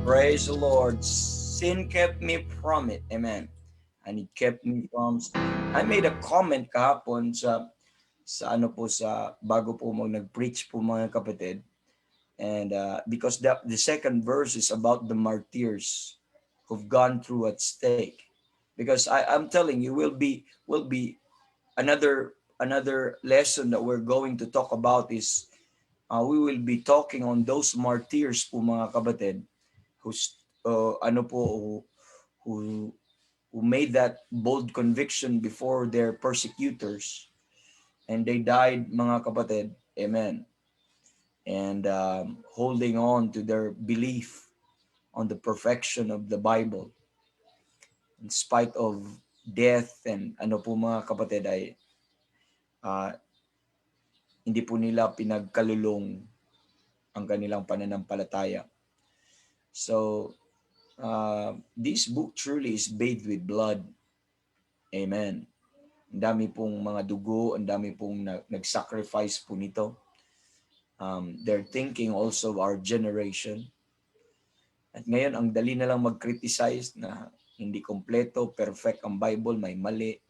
Praise the Lord. Sin kept me from it. Amen. And it kept me from... I made a comment kahapon sa ano po sa bago po mo nag-preach po mga kapatid. And because the second verse is about the martyrs who've gone through at stake. Because I'm telling you, will be another lesson that we're going to talk about is we will be talking on those martyrs po mga kapatid who's ano po who who made that bold conviction before their persecutors and they died mga kapatid, amen, and holding on to their belief on the perfection of the Bible in spite of death. And ano po mga kapatid ay uh, hindi po nila pinagkalulong ang kanilang pananampalataya. So this book truly is bathed with blood. Amen. Ang dami pong mga dugo, ang dami pong nag-sacrifice po nito. They're thinking also of our generation. At ngayon, ang dali na lang mag-criticize na hindi kompleto, perfect ang Bible, may mali.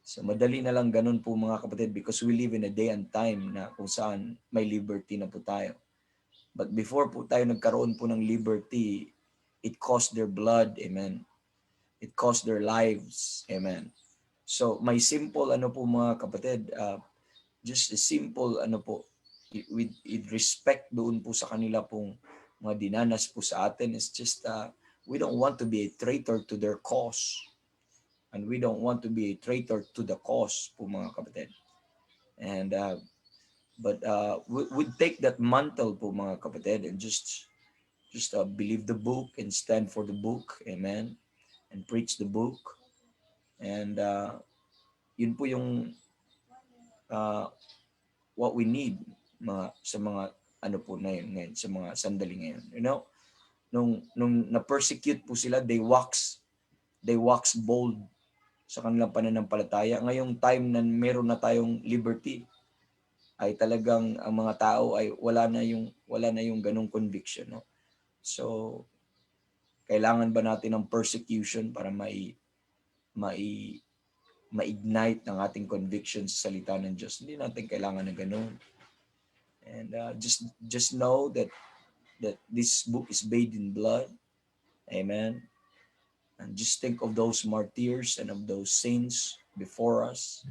So madali na lang ganun po mga kapatid because we live in a day and time na kung saan may liberty na po tayo. But before po tayo nagkaroon po ng liberty, it cost their blood, amen. It cost their lives, amen. So may simple ano po mga kapatid, just a simple ano po, with respect doon po sa kanila pong mga dinanas po sa atin, is just we don't want to be a traitor to their cause. And we don't want to be a traitor to the cause po mga kapatid. And but we take that mantle po mga kapatid and just believe the book and stand for the book, amen, and preach the book. And yun po yung what we need sa mga ano po na yun ngayon, sa mga sandali ngayon. You know, nung na-persecute po sila, they wax bold sa kanilang pananampalataya. Ngayong time na meron na tayong liberty, ay talagang ang mga tao ay wala na yung ganung conviction, no? So kailangan ba natin ng persecution para ma-ignite ng ating conviction sa salita ng Diyos? Hindi natin kailangan ng ganun. And just know that this book is bathed in blood, amen. And just think of those martyrs and of those saints before us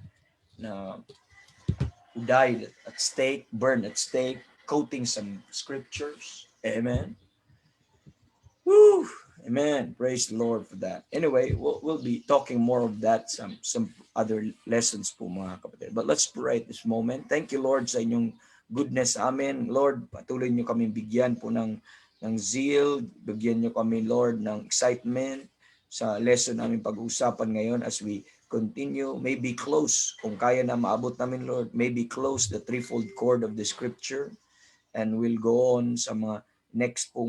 na who died at stake, burned at stake, quoting some scriptures. Amen. Woo! Amen. Praise the Lord for that. Anyway, we'll be talking more of that, some other lessons po mga kapatid. But let's pray at this moment. Thank you, Lord, sa inyong goodness sa amin. Lord, patuloy niyo kami bigyan po ng zeal. Bigyan niyo kami, Lord, ng excitement sa lesson namin pag-uusapan ngayon as we continue. Maybe close, kung kaya na maabot namin, Lord, maybe close the threefold cord of the scripture. And we'll go on sa mga next pa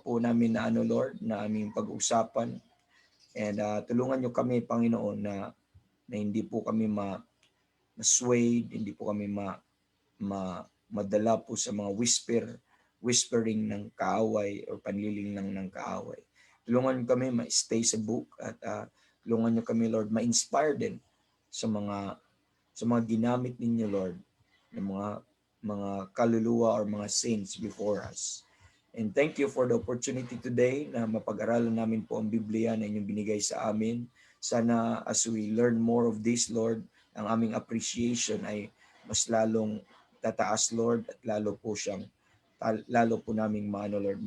po namin na ano, Lord, na aming pag-usapan. And tulungan niyo kami, Panginoon, na hindi po kami ma-swayed, hindi po kami madala po sa mga whispering ng kaaway or panliling ng kaaway. Tulungan niyo kami ma-stay sa book at tulungan niyo kami, Lord, ma-inspire din sa mga ginamit ninyo, Lord, ng mga kaluluwa or mga saints before us. And thank you for the opportunity today na mapag-aralan namin po ang Biblia na inyong binigay sa amin. Sana as we learn more of this, Lord, ang aming appreciation ay mas lalong tataas, Lord, at lalo po naming maano, Lord,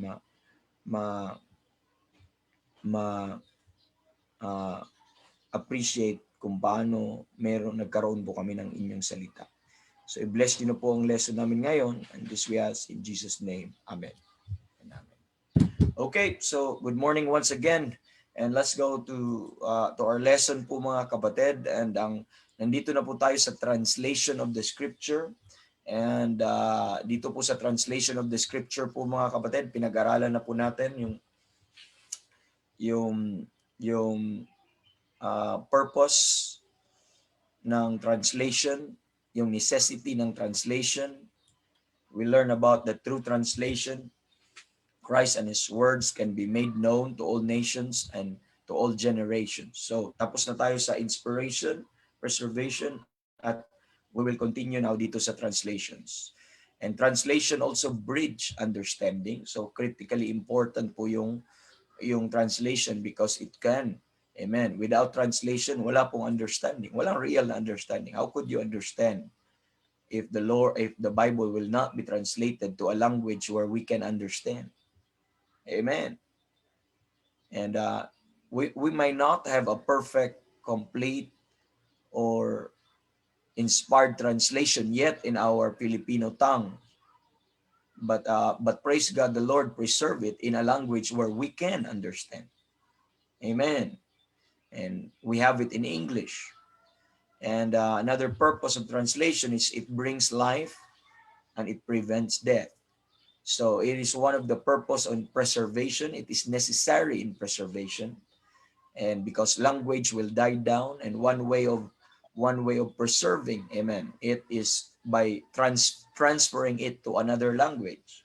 appreciate kung paano nagkaroon po kami ng inyong salita. So i-bless niyo na po ang lesson namin ngayon, and this we ask in Jesus' name. Amen. Okay, so good morning once again, and let's go to our lesson po mga kapatid. And nandito na po tayo sa translation of the scripture. And dito po sa translation of the scripture po mga kapatid, pinag-aralan na po natin yung purpose ng translation, yung necessity ng translation. We learn about the true translation. Christ and His words can be made known to all nations and to all generations. So, tapos na tayo sa inspiration, preservation, at we will continue now dito sa translations. And translation also bridge understanding. So, critically important po yung translation because it can. Amen. Without translation, wala pong understanding. Walang real na understanding. How could you understand if the Bible will not be translated to a language where we can understand? Amen. And we might not have a perfect, complete, or inspired translation yet in our Filipino tongue. But praise God, the Lord preserve it in a language where we can understand. Amen. And we have it in English. And another purpose of translation is it brings life and it prevents death. So it is one of the purpose on preservation. It is necessary in preservation. And because language will die down, and one way of preserving, amen, it is by transferring it to another language.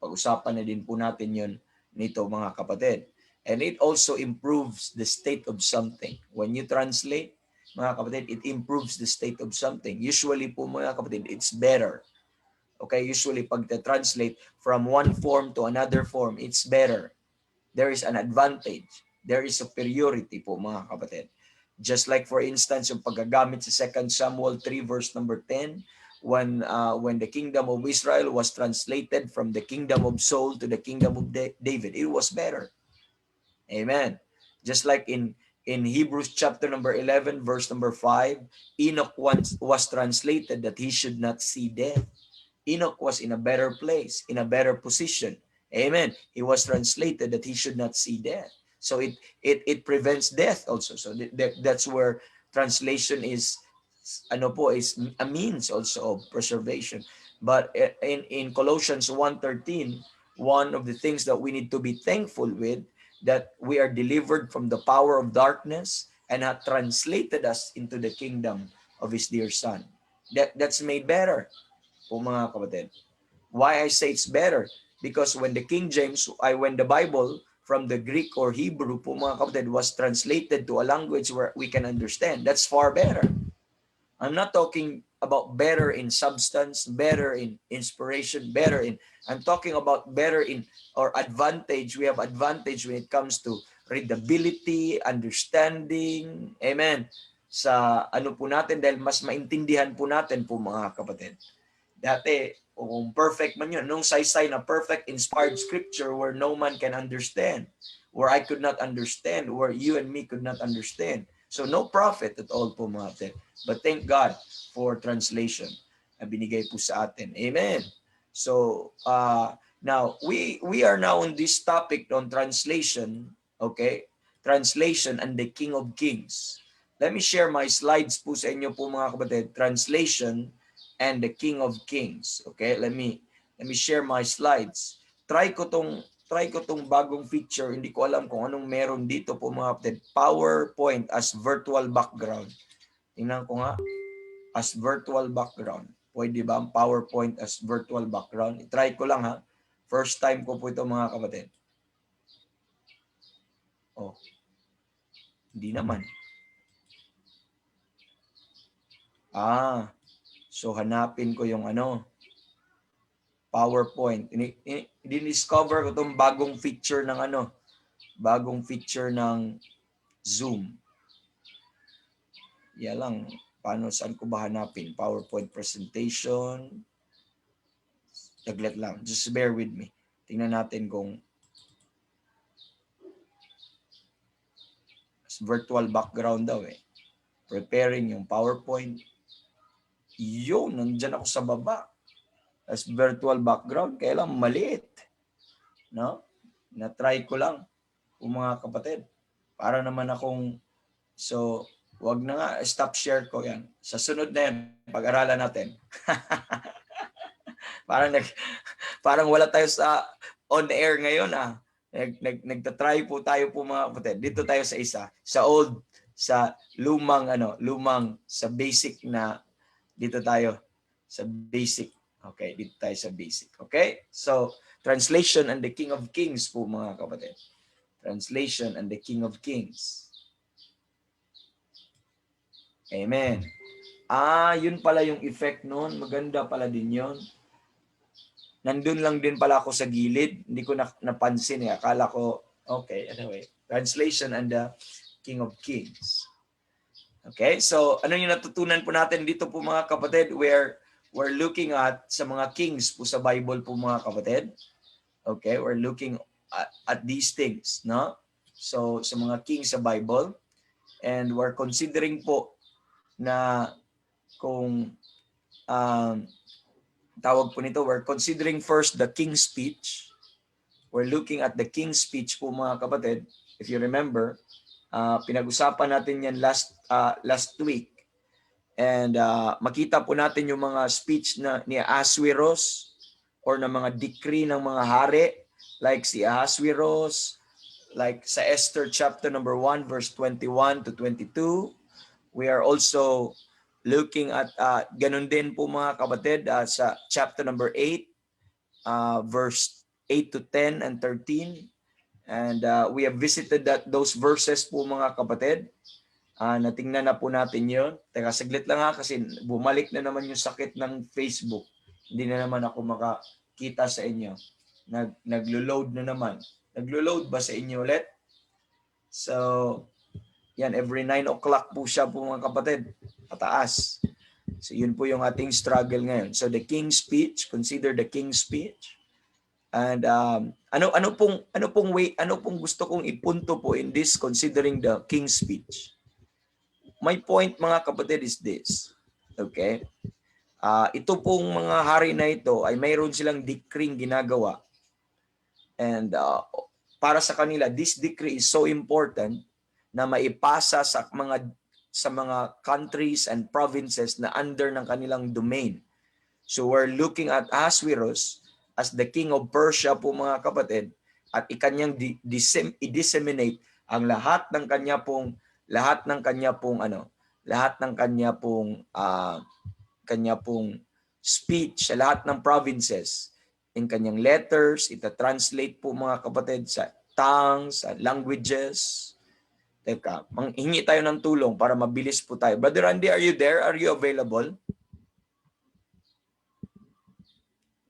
Pag-usapan na din po natin yun nito, mga kapatid. And it also improves the state of something. When you translate, mga kapatid, it improves the state of something. Usually po, mga kapatid, it's better. Okay, usually pag translate from one form to another form, it's better. There is an advantage. There is superiority po, mga kapatid. Just like for instance, yung paggagamit sa 2 Samuel 3 verse number 10, when the kingdom of Israel was translated from the kingdom of Saul to the kingdom of David, it was better. Amen. Just like in Hebrews chapter number 11 verse number 5, Enoch once was translated that he should not see death. Enoch was in a better place, in a better position. Amen. He was translated that he should not see death. So it prevents death also. So that's where translation is is a means also of preservation. But in Colossians 1:13, one of the things that we need to be thankful with, that we are delivered from the power of darkness and have translated us into the kingdom of His dear Son. That's made better po, mga kapatid. Why I say it's better? Because when the King James, when the Bible from the Greek or Hebrew po, mga kapatid, was translated to a language where we can understand, that's far better. I'm not talking about better in substance, better in inspiration, I'm talking about better in, or advantage. We have advantage when it comes to readability, understanding, amen, sa ano po natin, dahil mas maintindihan po natin po, mga kapatid. Dati, kung perfect man yun, nung saysay na perfect inspired scripture where no man can understand, where I could not understand, where you and me could not understand. So no profit at all po, mga kapatid. But thank God for translation na binigay po sa atin. Amen. So now we are now on this topic on translation, okay? Translation and the King of Kings. Let me share my slides po sa inyo po, mga kapatid. Translation and the King of Kings. Okay? Let me share my slides. Try ko tong bagong feature. Hindi ko alam kung anong meron dito po, mga kapatid. PowerPoint as virtual background. Tingnan ko nga. As virtual background. Pwede ba ang PowerPoint as virtual background? I-try ko lang, ha. First time ko po ito, mga kapatid. Oh. Hindi naman. So hanapin ko yung PowerPoint. Discover ko itong bagong feature ng Zoom. Yan lang. Saan ko ba hanapin? PowerPoint presentation. Taglit lang. Just bear with me. Tingnan natin kung virtual background daw eh. Preparing yung PowerPoint. Yun, nandyan ako sa baba. As virtual background, kaya lang maliit. No? Na-try ko lang, mga kapatid. Para naman akong, so, wag na nga, stop share ko yan. Sa sunod na yan, pag-aralan natin. parang wala tayo sa on air ngayon Nagtatry po tayo po, mga kapatid. Dito tayo sa isa, sa lumang sa basic na, dito tayo sa basic. Okay, dito tayo sa basic. Okay? So, Translation and the King of Kings po mga kapatid. Translation and the King of Kings. Amen. Yun pala yung effect nun. Maganda pala din yun. Nandun lang din pala ako sa gilid. Hindi ko napansin eh. Akala ko, okay, anyway. Translation and the King of Kings. Okay, so ano yung natutunan po natin dito po mga kapatid? We're looking at sa mga kings po sa Bible po mga kapatid. Okay, we're looking at these things, no? So sa mga kings sa Bible, and we're considering po na kung tawag po nito, we're considering first the king's speech. We're looking at the king's speech po mga kapatid. If you remember, pinag-usapan natin yan last week. And makita po natin yung mga speech ni Ahasuerus or na mga decree ng mga hari like si Ahasuerus, like sa Esther chapter number 1 verse 21 to 22. We are also looking at ganun din po mga kapatid sa chapter number 8 verse 8 to 10 and 13. And we have visited those verses po mga kapatid. Natingnan na po natin yun. Teka, saglit lang kasi bumalik na naman yung sakit ng Facebook. Hindi na naman ako makakita sa inyo. Naglo-load na naman. Naglo-load ba sa inyo ulit? So, yan, every 9 o'clock po siya po mga kapatid. Pataas. So, yun po yung ating struggle ngayon. So, the King's Speech, consider the King's Speech. And ano pong gusto kong ipunto po in this considering the King's Speech? My point mga kapatid is this. Okay? Ito pong mga hari na ito ay mayroon silang decree ginagawa. And para sa kanila, this decree is so important na maipasa sa mga countries and provinces na under ng kanilang domain. So we're looking at Ahasuerus as the king of Persia po mga kapatid, at ikanyang i-disseminate ang lahat ng kanya pong speech sa lahat ng provinces in kanyang letters. Ita-translate po mga kapatid sa tongues, sa languages. Teka, manghingi tayo ng tulong para mabilis po tayo. Brother Andy, are you there? Are you available?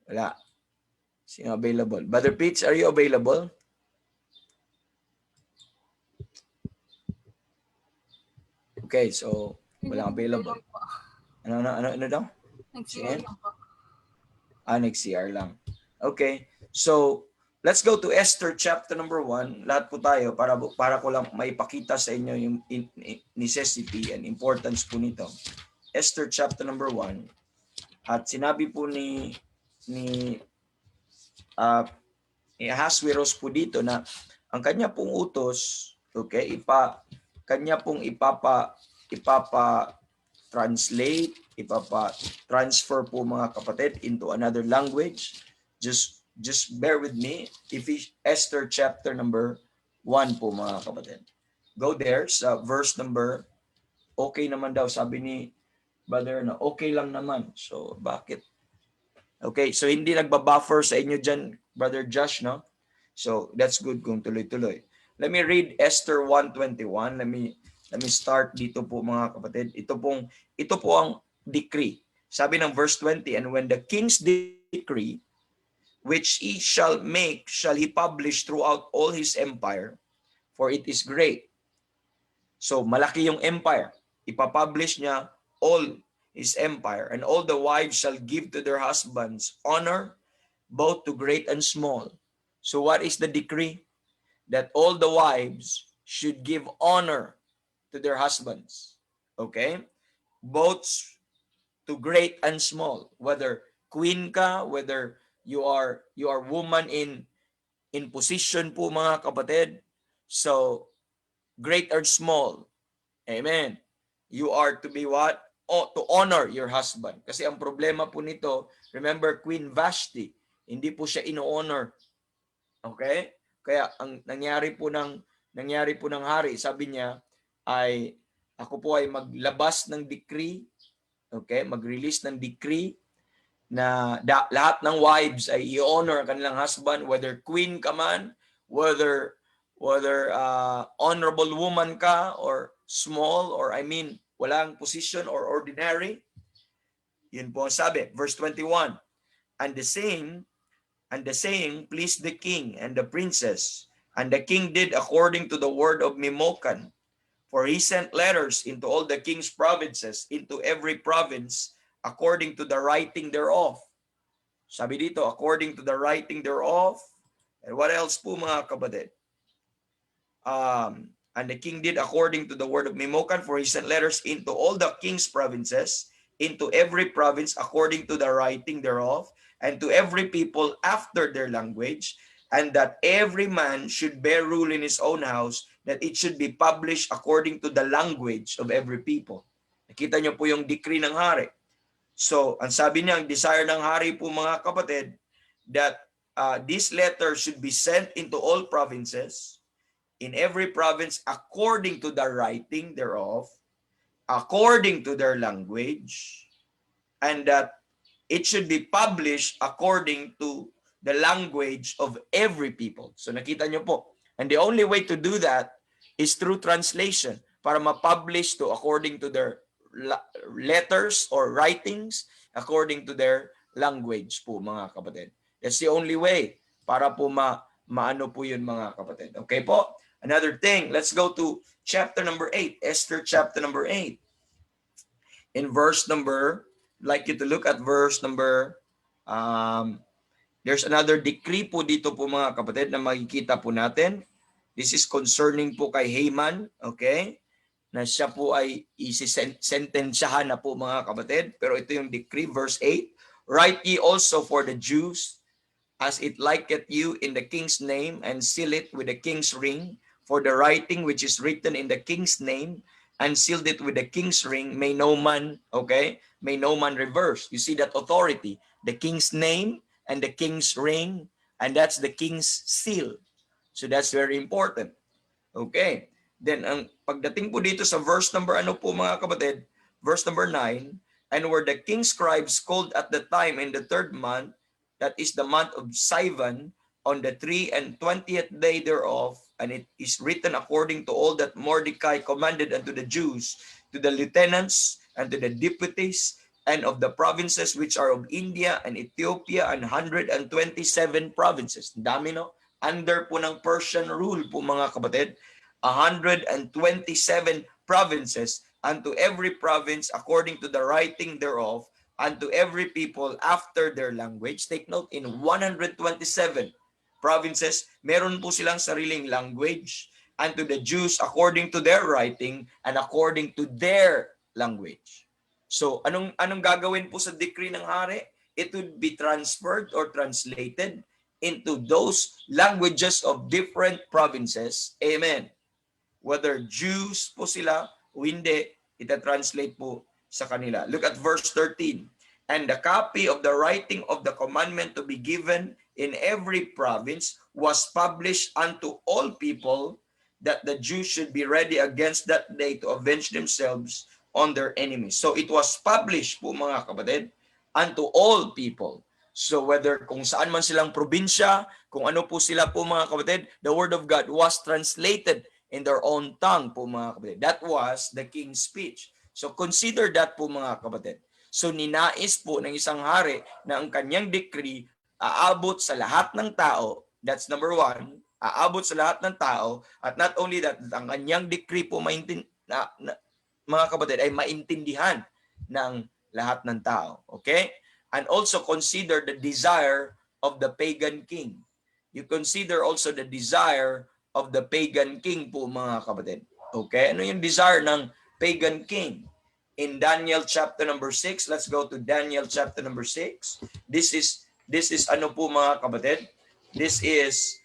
Wala. Sino available? Brother Pitch, are you available? Okay, so walang available. Ano daw? Nag-CR lang po. Nag-CR lang. Okay, so let's go to Esther chapter number 1. Lahat po tayo para ko lang maipakita sa inyo yung necessity and importance po nito. Esther chapter number 1. At sinabi po ni Ahasuerus po dito na ang kanya pong utos, okay, kanya pong ipapa-translate, ipapa-transfer po mga kapatid into another language. Just bear with me. Esther chapter number 1 po mga kapatid. Go there sa verse number, okay naman daw, sabi ni brother na okay lang naman. So bakit? Okay, so hindi nagbabuffer sa inyo dyan, Brother Josh, no? So that's good kung tuloy-tuloy. Let me read Esther 1:21. Let me start dito po mga kapatid. Ito po ang decree. Sabi ng verse 20, and when the king's decree, which he shall make, shall he publish throughout all his empire, for it is great. So malaki yung empire. Ipapublish niya all his empire, and all the wives shall give to their husbands honor, both to great and small. So what is the decree? That all the wives should give honor to their husbands. Okay? Both to great and small. Whether queen ka, whether you are woman in position po mga kapatid. So great or small. Amen. You are to be what? To honor your husband. Kasi ang problema po nito, remember Queen Vashti, hindi po siya ino-honor. Okay? Kaya ang nangyari po ng hari, sabi niya ay ako po ay maglabas ng decree, okay? Mag-release ng decree na lahat ng wives ay i-honor ang kanilang husband, whether queen ka man, whether honorable woman ka or small, or walang position or ordinary. Yun po ang sabi, verse 21. And the saying pleased the king and the princess, and the king did according to the word of Memucan. For he sent letters into all the king's provinces, into every province, according to the writing thereof. Sabi dito, according to the writing thereof. And what else po mga kapatid? And the king did according to the word of Memucan, for he sent letters into all the king's provinces, into every province according to the writing thereof, and to every people after their language, and that every man should bear rule in his own house, that it should be published according to the language of every people. Nakita niyo po yung decree ng hari. So, ang sabi niya, ang desire ng hari po mga kapatid, that this letter should be sent into all provinces, in every province according to the writing thereof, according to their language, and that it should be published according to the language of every people. So nakita nyo po. And the only way to do that is through translation, para ma-publish to according to their letters or writings, according to their language po mga kapatid. That's the only way para po maano po yun mga kapatid. Okay po? Another thing, let's go to chapter number 8, Esther chapter number 8. In verse number, I'd like you to look at verse number, there's another decree po dito po mga kapatid na makikita po natin. This is concerning po kay Haman, okay? Na siya po ay isisentensyahan na po mga kapatid. Pero ito yung decree, verse 8. Write ye also for the Jews, as it liketh you in the king's name, and seal it with the king's ring. For the writing which is written in the king's name, and sealed it with the king's ring, may no man, okay? May no man reverse. You see that authority. The king's name and the king's ring, and that's the king's seal. So that's very important. Okay. Then, ang pagdating po dito sa verse number, mga kapatid? Verse number 9, and were the king's scribes called at the time in the 3rd month, that is the month of Sivan, on the 23rd day thereof, and it is written according to all that Mordecai commanded unto the Jews, to the lieutenants, and to the deputies, and of the provinces which are of India and Ethiopia, and 127 provinces. Dami, no? Under po ng Persian rule po mga kapatid, 127 provinces, unto every province according to the writing thereof, unto every people after their language. Take note, in 127 provinces, meron po silang sariling language, and to the Jews according to their writing and according to their language. So, anong gagawin po sa decree ng hari? It would be transferred or translated into those languages of different provinces. Amen. Whether Jews po sila o hindi, ita-translate po sa kanila. Look at verse 13. And the copy of the writing of the commandment to be given in every province was published unto all people, that the Jews should be ready against that day to avenge themselves on their enemies. So it was published po mga kapatid, unto all people. So whether kung saan man silang probinsya, kung ano po sila po mga kapatid, the word of God was translated in their own tongue po mga kapatid. That was the king's speech. So consider that po mga kapatid. So ninais po ng isang hari na ang kanyang decree aabot sa lahat ng tao. That's number 1. Aabot sa lahat ng tao. At not only that, ang kanyang decree po mga kapatid ay maintindihan ng lahat ng tao. Okay? And also consider the desire of the pagan king. You consider also the desire of the pagan king po mga kapatid. Okay? Ano yung desire ng pagan king? In Daniel chapter number 6, let's go to Daniel chapter number 6. This is ano po mga kapatid? This is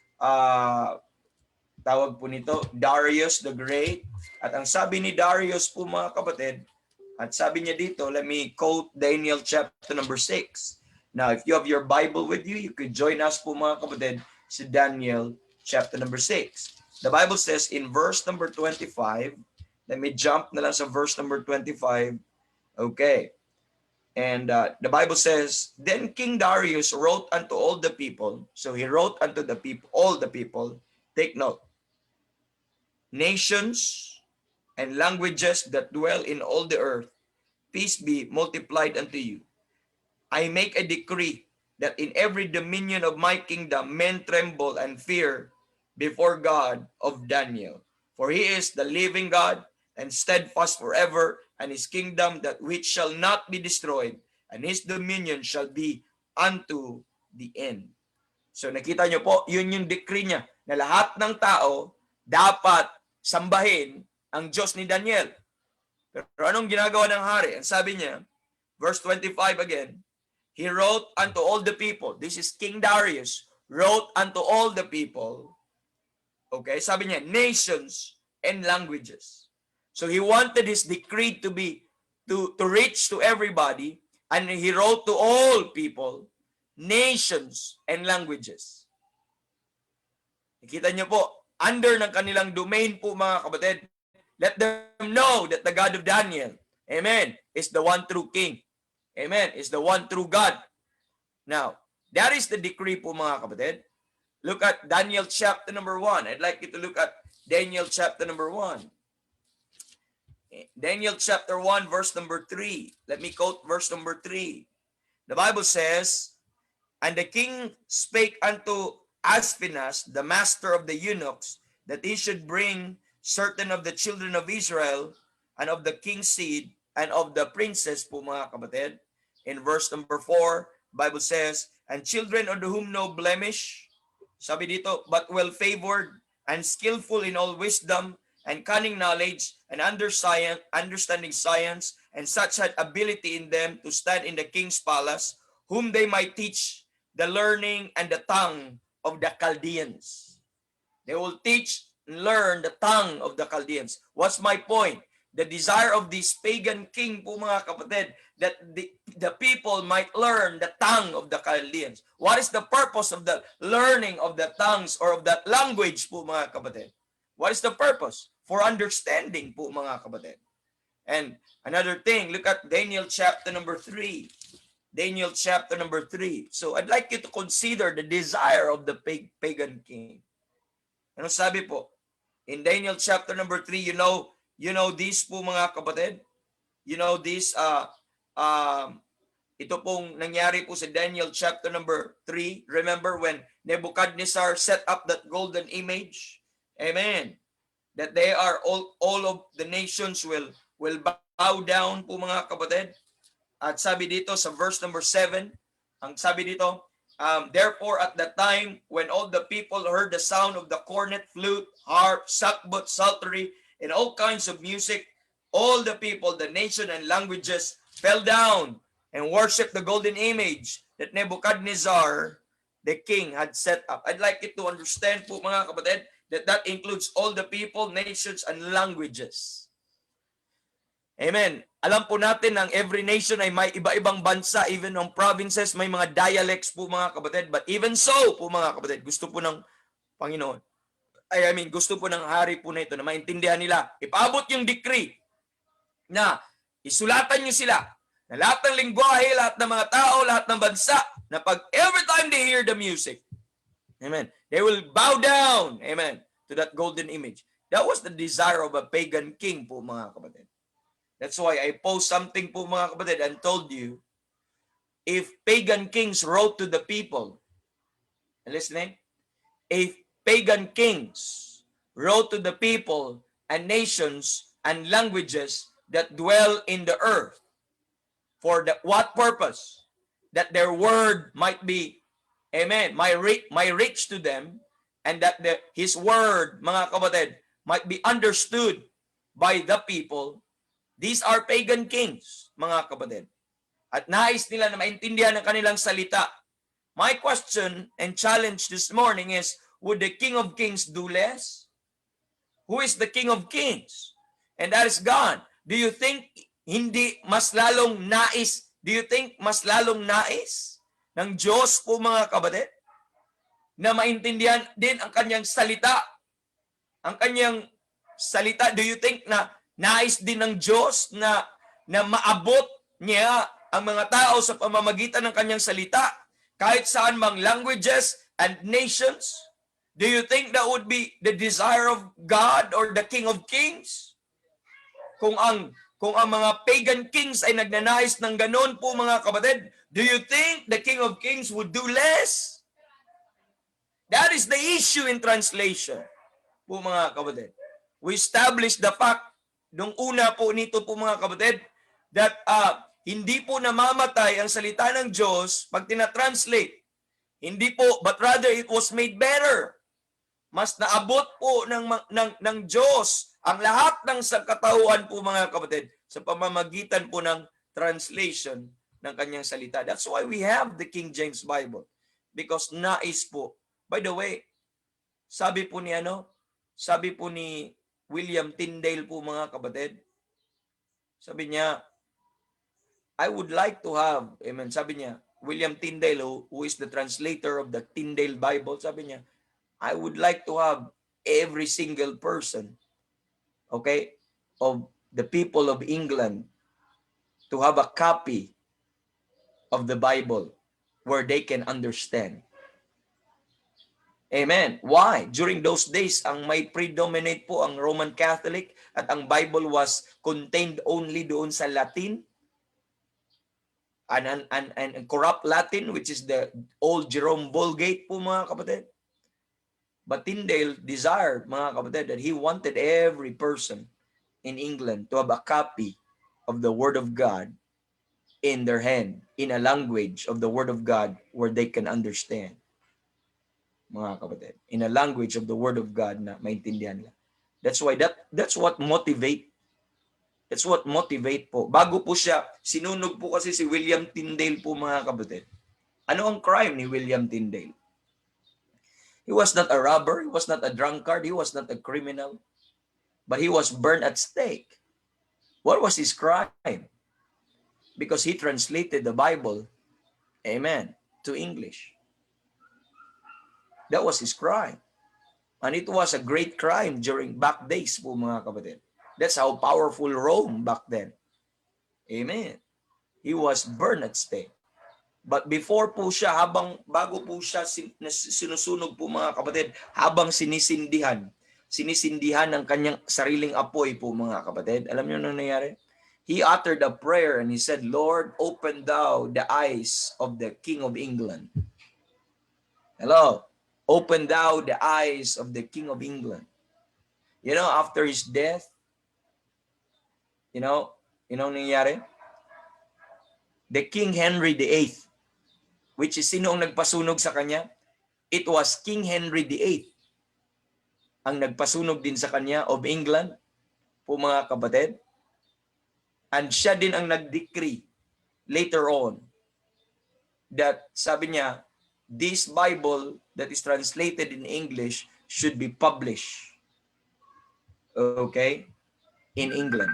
tawag po nito, Darius the Great. At ang sabi ni Darius po mga kapatid, at sabi niya dito, let me quote Daniel chapter number 6. Now, if you have your Bible with you, you could join us po mga kapatid sa Daniel chapter number 6. The Bible says in verse number 25, let me jump na lang sa verse number 25. Okay. And the Bible says, then King Darius wrote unto all the people. So he wrote unto the people, all the people. Take note. Nations and languages that dwell in all the earth, peace be multiplied unto you. I make a decree that in every dominion of my kingdom men tremble and fear before God of Daniel. For he is the living God and steadfast forever, and his kingdom that which shall not be destroyed, and his dominion shall be unto the end. So nakita nyo po, yun yung decree niya, na lahat ng tao dapat sambahin ang Diyos ni Daniel. Pero anong ginagawa ng hari? Ang sabi niya, verse 25 again, he wrote unto all the people. This is King Darius, wrote unto all the people. Okay, sabi niya, nations and languages. So he wanted his decree to be, to reach to everybody, and he wrote to all people, nations and languages. Nakita niyo po, under ng kanilang domain po mga kapatid, let them know that the God of Daniel, amen, is the one true King. Amen, is the one true God. Now, that is the decree po mga kapatid. Look at Daniel chapter number 1. I'd like you to look at Daniel chapter number 1. Daniel chapter 1 verse number 3. Let me quote verse number 3. The Bible says, and the king spake unto Aspenaz, the master of the eunuchs, that he should bring certain of the children of Israel and of the king's seed and of the princess po mga kapatid. In verse number 4, Bible says, and children of whom no blemish, sabi dito, but well favored and skillful in all wisdom and cunning knowledge and understanding science, and such had ability in them to stand in the king's palace, whom they might teach the learning and the tongue of the Chaldeans. They will teach and learn the tongue of the Chaldeans. What's my point? The desire of this pagan king po mga kapatid, that the people might learn the tongue of the Chaldeans. What is the purpose of the learning of the tongues or of that language po mga kapatid? What is the purpose? For understanding po mga kapatid. And another thing, look at Daniel chapter number 3. Daniel chapter number 3. So I'd like you to consider the desire of the pagan king. Ano sabi po? In Daniel chapter number 3, you know this po mga kapatid. You know this, ito pong nangyari po sa Daniel chapter number 3. Remember when Nebuchadnezzar set up that golden image? Amen. That they are all of the nations will bow down po mga kapatid. At sabi dito sa verse number 7, ang sabi dito, therefore at the time when all the people heard the sound of the cornet, flute, harp, sackbut, psaltery, and all kinds of music, all the people, the nation and languages fell down and worshiped the golden image that Nebuchadnezzar, the king, had set up. I'd like you to understand po mga kapatid that includes all the people, nations, and languages. Amen. Alam po natin ang every nation ay may iba-ibang bansa, even ng provinces, may mga dialects po mga kapatid. But even so po mga kapatid, gusto po ng Panginoon, gusto po ng hari po na ito na maintindihan nila. Ipaabot yung decree na isulatan nyo sila na lahat ng lingwahe, lahat ng mga tao, lahat ng bansa, na pag every time they hear the music, amen, they will bow down, amen, to that golden image. That was the desire of a pagan king po mga kapatid. That's why I posed something po mga kapatid and told you, if pagan kings wrote to the people, listening, if pagan kings wrote to the people and nations and languages that dwell in the earth, for what purpose? That their word might be, amen, might reach to them, and that his word, mga kapatid, might be understood by the people. These are pagan kings, mga kapatid. At nais nila na maintindihan ang kanilang salita. My question and challenge this morning is, would the King of Kings do less? Who is the King of Kings? And that is God. Do you think hindi mas lalong nais? Do you think mas lalong nais ng Diyos po mga kapatid na maintindihan din ang kanyang salita? Ang kanyang salita, do you think na nais din ng Diyos na maabot niya ang mga tao sa pamamagitan ng kanyang salita, kahit saan mang languages and nations? Do you think that would be the desire of God or the King of Kings? Kung ang mga pagan kings ay nagnanais ng ganon po mga kapatid, do you think the King of Kings would do less? That is the issue in translation po mga kapatid. We establish the fact nung una po nito po mga kapatid that hindi po namamatay ang salita ng Diyos pag tinatranslate. Hindi po, but rather it was made better. Mas naabot po ng Diyos ang lahat ng sangkatauhan po mga kapatid sa pamamagitan po ng translation ng kanyang salita. That's why we have the King James Bible. Because nais po. By the way, sabi po ni William Tyndale po mga kapatid, sabi niya, I would like to have, amen, sabi niya, William Tyndale, who is the translator of the Tyndale Bible, sabi niya, I would like to have every single person, okay, of the people of England to have a copy of the Bible where they can understand. Amen. Why? During those days, ang may predominate po ang Roman Catholic at ang Bible was contained only doon sa Latin and corrupt Latin, which is the old Jerome Vulgate po mga kapatid. But Tyndale desired, mga kapatid, that he wanted every person in England to have a copy of the Word of God in their hand, in a language of the Word of God where they can understand. Mga kapatid, in a language of the Word of God na maintindihan nila. That's why that's what motivate. That's what motivate po. Bago po siya, sinunog po kasi si William Tyndale po mga kapatid. Ano ang crime ni William Tyndale? He was not a robber, he was not a drunkard, he was not a criminal, but he was burned at stake. What was his crime? Because he translated the Bible, amen, to English. That was his crime. And it was a great crime during back days po mga kapatid. That's how powerful Rome back then. Amen. He was burned at stake. But before po siya, bago po siya sinusunog po mga kapatid, habang sinisindihan ng kanyang sariling apoy po mga kapatid, alam niyo ano nangyari? He uttered a prayer and he said, Lord, open thou the eyes of the King of England. Hello? Open thou the eyes of the King of England. You know, after his death, you know nangyari? The King Henry VIII, which is sino ang nagpasunog sa kanya? It was King Henry VIII ang nagpasunog din sa kanya of England po mga kapatid. And siya din ang nag-decree later on that sabi niya, this Bible that is translated in English should be published. Okay? In England.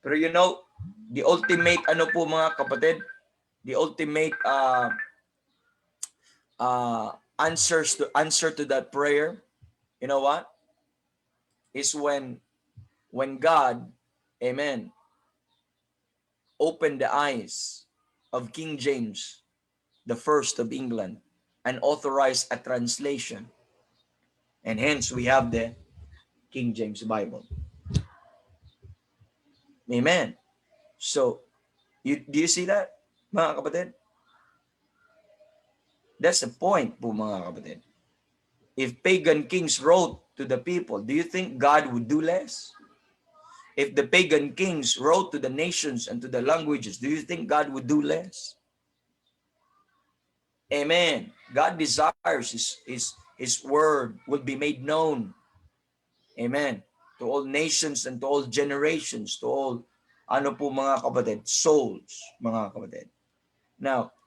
Pero you know, the ultimate po mga kapatid, the ultimate answer to that prayer, you know what? Is when God, amen, opened the eyes of King James the First of England and authorized a translation. And hence we have the King James Bible. Amen. So, do you see that, mga kapatid? That's the point po mga kapatid. If pagan kings wrote to the people, do you think God would do less? If the pagan kings wrote to the nations and to the languages, do you think God would do less? Amen. God desires His word will be made known. Amen. To all nations and to all generations, to all, mga kapatid, souls, mga kapatid. Now,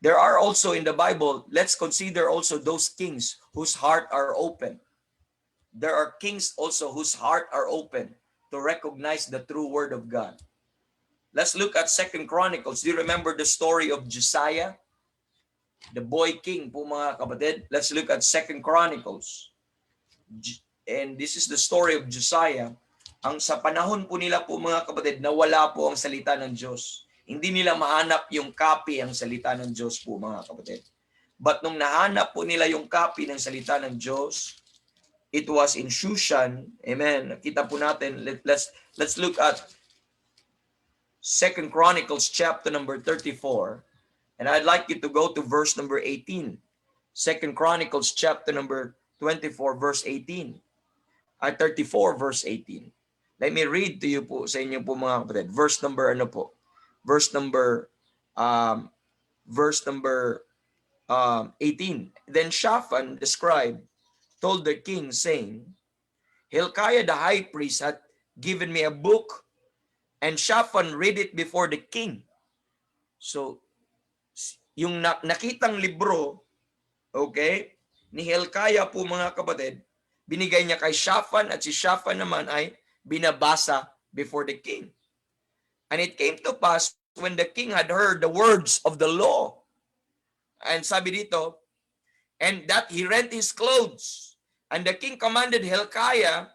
there are also in the Bible, let's consider also those kings whose heart are open. There are kings also whose heart are open to recognize the true word of God. Let's look at 2 Chronicles. Do you remember the story of Josiah? The boy king po mga kapatid. Let's look at 2 Chronicles. And this is the story of Josiah. Ang sa panahon po nila po mga kapatid, nawala po ang salita ng Diyos. Hindi nila mahanap yung copy ang salita ng Diyos po, mga kapatid. But nung nahanap po nila yung copy ng salita ng Diyos, it was in Shushan. Amen. Nakita po natin, let's look at 2 Chronicles chapter number 34. And I'd like you to go to verse number 18. 2 Chronicles chapter number 24 verse 18. 34 verse 18. Let me read to you po sa inyo po mga kapatid. Verse number ano po? Verse number 18. Then Shaphan the scribe told the king, saying, Hilkiah the high priest had given me a book, and Shaphan read it before the king. So, yung nakitang libro, okay, ni Hilkiah po mga kapatid, binigay niya kay Shaphan, at si Shaphan naman ay binabasa before the king. And it came to pass when the king had heard the words of the law, and sabi dito, and that he rent his clothes. And the king commanded Hilkiah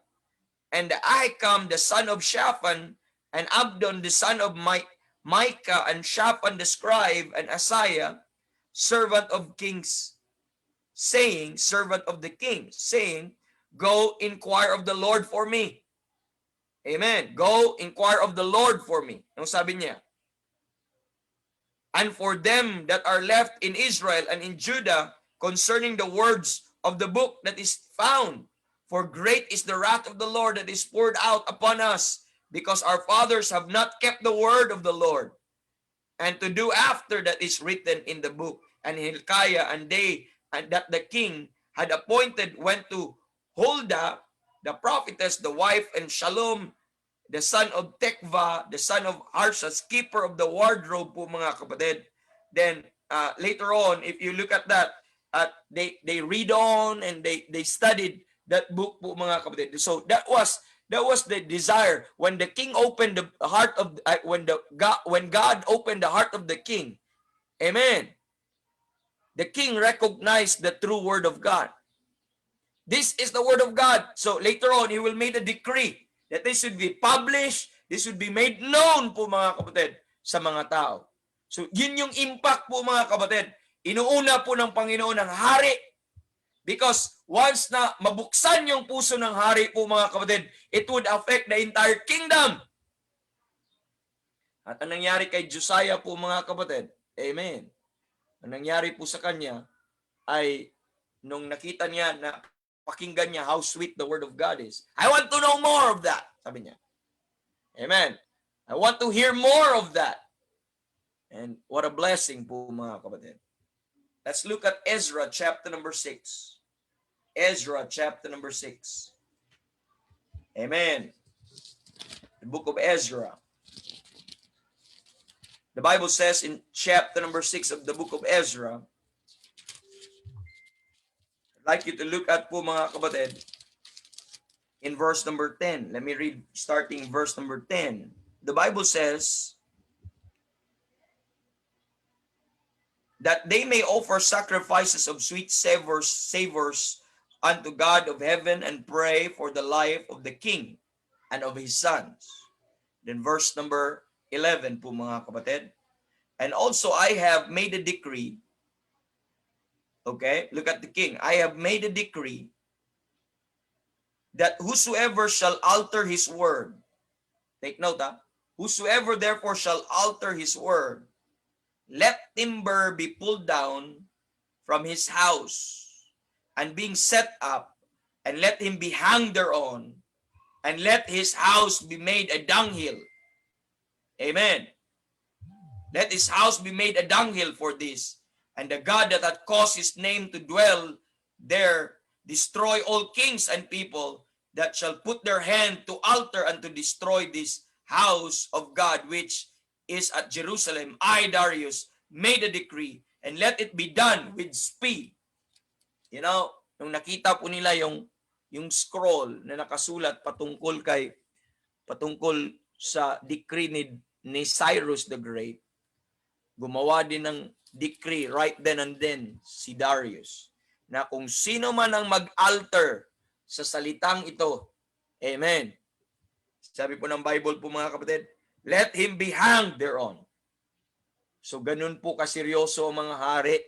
and Ahikam the son of Shaphan and Abdon the son of Micah and Shaphan the scribe and Asaiah, servant of kings, saying, servant of the king, saying, go inquire of the Lord for me. Amen. Go inquire of the Lord for me. Ang sabi niya, and for them that are left in Israel and in Judah concerning the words of the book that is found. For great is the wrath of the Lord that is poured out upon us, because our fathers have not kept the word of the Lord, and to do after that is written in the book. And Hilkiah and they and that the king had appointed went to Huldah, the prophetess, the wife, and Shalom, the son of Tekva, the son of Harshas, keeper of the wardrobe po mga kapatid. Then later on, if you look at that, they read on and they studied that book po mga kapatid. So that was the desire when the king opened the heart of when God opened the heart of the king. Amen. The king recognized the true word of God. This is the word of God. So later on, he will make a decree that this should be published, this should be made known po mga kapatid sa mga tao. So yun yung impact po mga kapatid. Inuuna po ng Panginoon ang hari, because once na mabuksan yung puso ng hari po mga kapatid, it would affect the entire kingdom. At ang nangyari kay Josiah po mga kapatid, amen, ang nangyari po sa kanya ay nung nakita niya na pakinggan niya how sweet the word of God is, I want to know more of that, sabi niya. Amen. I want to hear more of that. And what a blessing po mga kapatid. Let's look at Ezra chapter number 6. Ezra chapter number 6. Amen. The book of Ezra. The Bible says in chapter number 6 of the book of Ezra, I'd like you to look at po mga kapatid, in verse number 10. Let me read starting verse number 10. The Bible says, that they may offer sacrifices of sweet savors unto God of heaven, and pray for the life of the king and of his sons. Then verse number 11 po mga kapatid. And also I have made a decree. Okay, look at the king. I have made a decree that whosoever shall alter his word, take note, whosoever therefore shall alter his word, let timber be pulled down from his house, and being set up, and let him be hanged thereon, and let his house be made a dunghill. Amen. Let his house be made a dunghill for this, and the God that hath caused his name to dwell there destroy all kings and people that shall put their hand to alter and to destroy this house of God which is at Jerusalem. I, Darius, made a decree, and let it be done with speed. You know, nung nakita po nila yung scroll na nakasulat patungkol sa decree ni Cyrus the Great, gumawa din ng decree right then and then si Darius, na kung sino man ang mag-alter sa salitang ito, amen, sabi po ng Bible po mga kapatid, let him be hanged thereon. So ganun po kaseryoso ang mga hari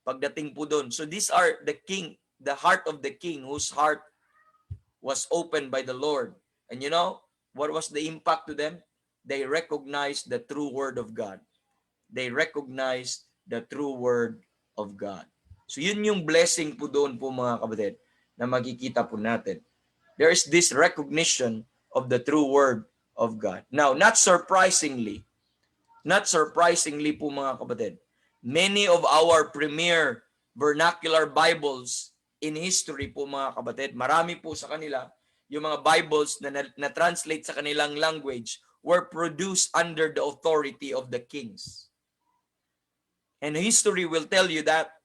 pagdating po doon. So these are the king, the heart of the king whose heart was opened by the Lord. And you know, what was the impact to them? They recognized the true word of God. They recognized the true word of God. So yun yung blessing po doon po mga kapatid na makikita po natin. There is this recognition of the true word of God. Now, not surprisingly po mga kapatid, many of our premier vernacular Bibles in history po mga kapatid, marami po sa kanila, yung mga Bibles na translate sa kanilang language were produced under the authority of the kings. And history will tell you that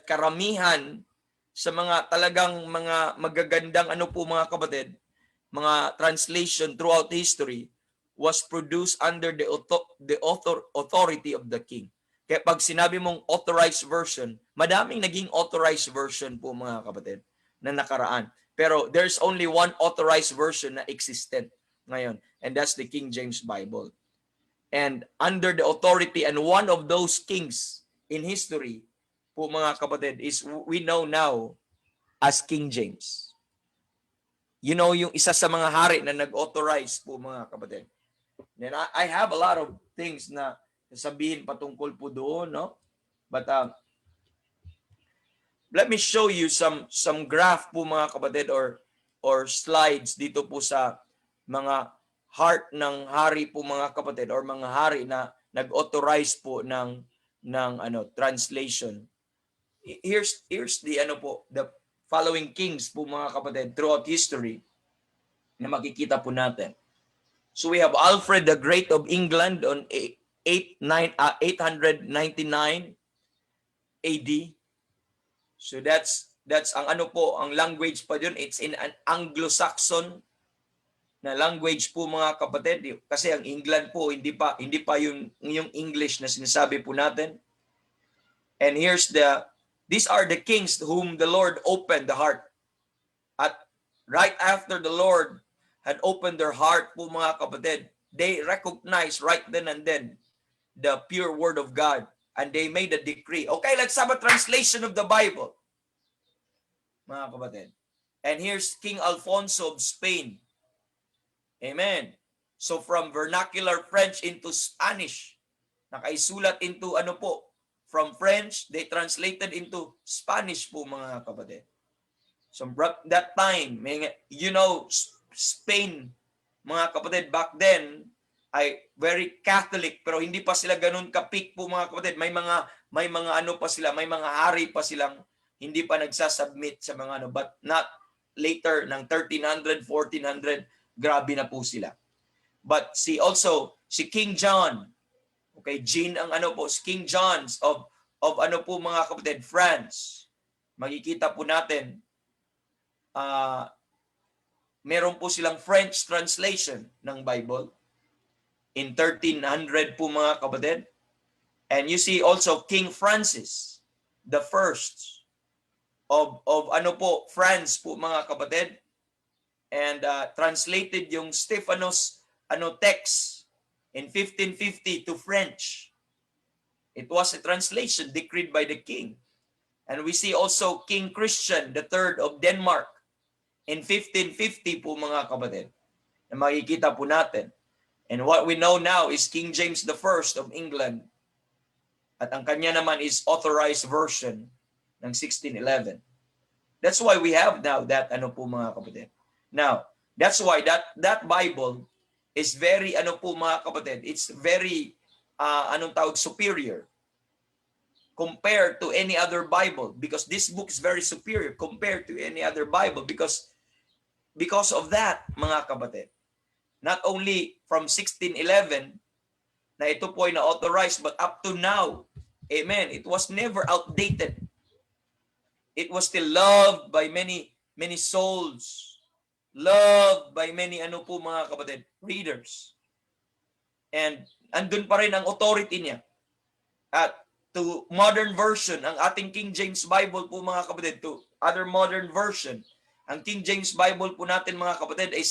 karamihan sa mga talagang mga magagandang mga kapatid, mga translation throughout history was produced under the authority of the king. Kaya pag sinabi mong authorized version, madaming naging authorized version po mga kapatid na nakaraan. Pero there's only one authorized version na existent ngayon, and that's the King James Bible. And under the authority and one of those kings in history po mga kapatid is we know now as King James. You know, yung isa sa mga hari na nag-authorize po mga kapatid. Then I have a lot of things na sabihin patungkol po doon, no? But let me show you some graph po mga kapatid or slides dito po sa mga heart ng hari po mga kapatid or mga hari na nag-authorize po ng translation. Here's the the following kings po mga kapatid throughout history na makikita po natin. So we have Alfred the Great of England on 899 AD. So that's ang ang language pa yun, it's in an Anglo-Saxon na language po mga kapatid, kasi ang England po hindi pa yung English na sinasabi po natin. And these are the kings whom the Lord opened the heart. At right after the Lord had opened their heart po mga kapatid, they recognized right then and then the pure word of God, and they made a decree. Okay, let's have a translation of the Bible, mga kapatid. And here's King Alfonso of Spain. Amen. So from vernacular French into Spanish, nakaisulat into from French, they translated into Spanish po mga kapatid. So that time, you know, Spain, mga kapatid, back then, ay very Catholic, pero hindi pa sila ganun ka-peak po mga kapatid. May mga pa sila, may mga hari pa silang hindi pa nagsasubmit sa mga but not later ng 1300, 1400, grabe na po sila. But si King John, okay, Jean ang King John's of mga kapatid, France. Makikita po natin, meron po silang French translation ng Bible in 1300 po mga kapatid. And you see also King Francis the First of France po mga kapatid. And translated yung Stephanos text in 1550 to French. It was a translation decreed by the king. And we see also King Christian III of Denmark in 1550 po mga kapatid, na makikita po natin. And what we know now is King James I of England. At ang kanya naman is authorized version ng 1611. That's why we have now that po mga kapatid. Now, that's why that Bible is very po mga kapatid, it's very superior compared to any other Bible, because this book is very superior compared to any other Bible because of that mga kapatid. Not only from 1611 na ito po ay na-authorized, but up to now, amen, it was never outdated. It was still loved by many souls. Loved by many mga kapatid, readers. And andun pa rin ang authority niya. At to modern version, ang ating King James Bible po mga kapatid, to other modern version, ang King James Bible po natin mga kapatid ay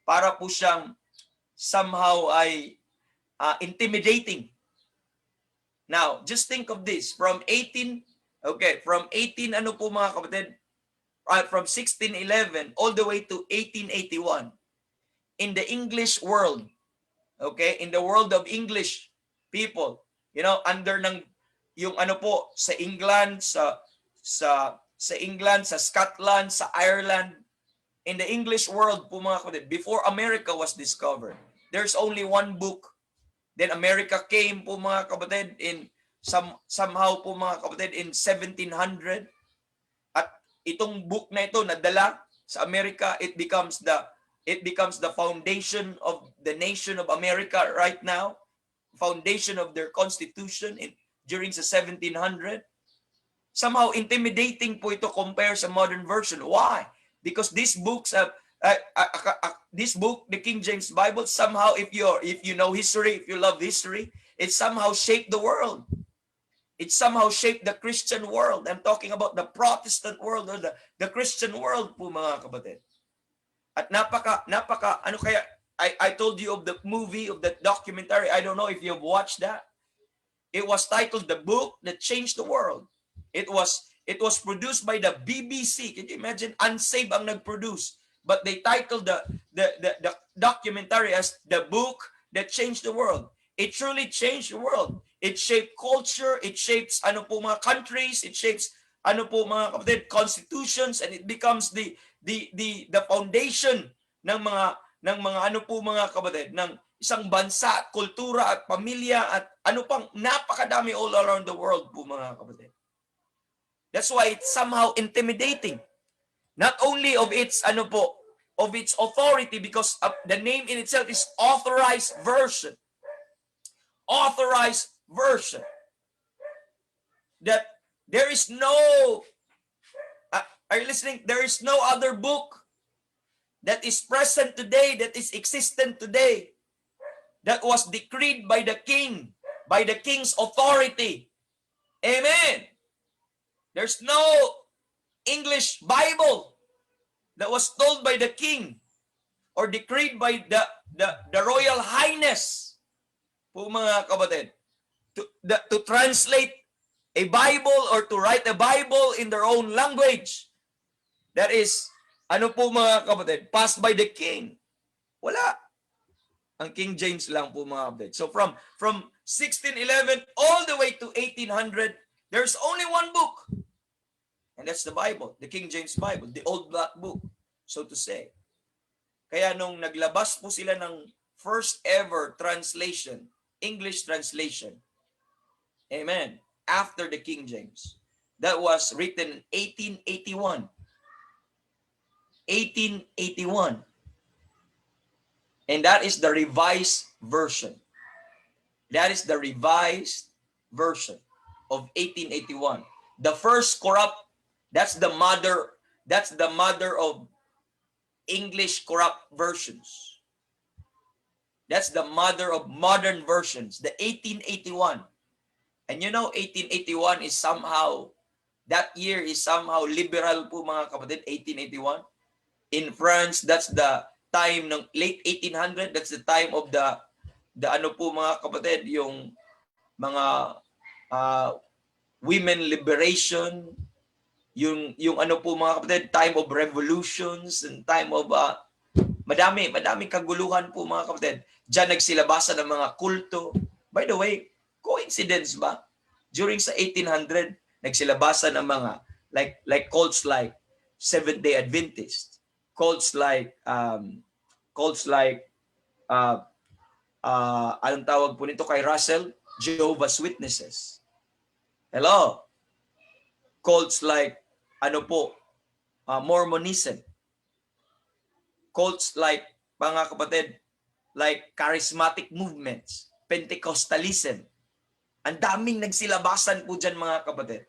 para po siyang ay intimidating Now, just think of this. From 18 ano po mga kapatid, from 1611 all the way to 1881, in the English world, okay, in the world of English people, under ng yung ano po sa England, sa England, sa Scotland, sa Ireland, in the English world po mga kapatid, before America was discovered, there's only one book. Then America came po mga kapatid in somehow po mga kapatid in 1700, at itong book na ito nadala sa Amerika, it becomes the foundation of the nation of America right now, foundation of their constitution during the 1700. Somehow intimidating po ito compare sa modern version. Why? Because these books this book, the King James Bible, somehow if you know history, if you love history, it somehow shaped the world. It somehow shaped the Christian world. I'm talking about the Protestant world or the Christian world po mga kapatid. At ano kaya, I told you of the movie, of that documentary. I don't know if you've watched that. It was titled The Book That Changed the World. It was produced by the BBC. Can you imagine? Unsaved ang nag-produce. But they titled the documentary as The Book That Changed the World. It truly changed the world. It shaped culture, it shapes mga countries, it shapes mga kapatid, constitutions, and it becomes the foundation ng mga mga kapatid, ng isang bansa, kultura at pamilya at pang napakadami all around the world po mga kapatid. That's why it's somehow intimidating. Not only of its of its authority, because the name in itself is Authorized Version. Authorized Version. That there is no are you listening? There is no other book that is present today, that is existent today, that was decreed by the king, by the king's authority. Amen. There's no English Bible that was told by the king or decreed by the Royal Highness po mga kapatid to translate a Bible or to write a Bible in their own language. That is, po mga kapatid, passed by the king. Wala. Ang King James lang po mga kapatid. So from 1611 all the way to 1800, there's only one book. And that's the Bible, the King James Bible, the old black book, so to say. Kaya nung naglabas po sila ng first ever translation, English translation, amen, after the King James, that was written in 1881. 1881. And that is the revised version. That is the revised version of 1881. The first corrupt, that's the mother of English corrupt versions. That's the mother of modern versions, the 1881. And 1881 is somehow, that year is somehow liberal po mga kapatid, 1881. In France, that's the time ng late 1800, that's the time of the po mga kapatid, yung mga women liberation, yung po mga kapatid, time of revolutions and time of madami kaguluhan po mga kapatid. Diyan nagsilabasan ng mga kulto. By the way, coincidence ba? During sa 1800, nagsilabasan ng mga like cults like Seventh-day Adventist, cults like anong tawag po nito kay Russell? Jehovah's Witnesses. Hello. Cults like Mormonism. Cults like mga kapatid, like charismatic movements, Pentecostalism. Ang daming nagsilabasan po dyan mga kapatid.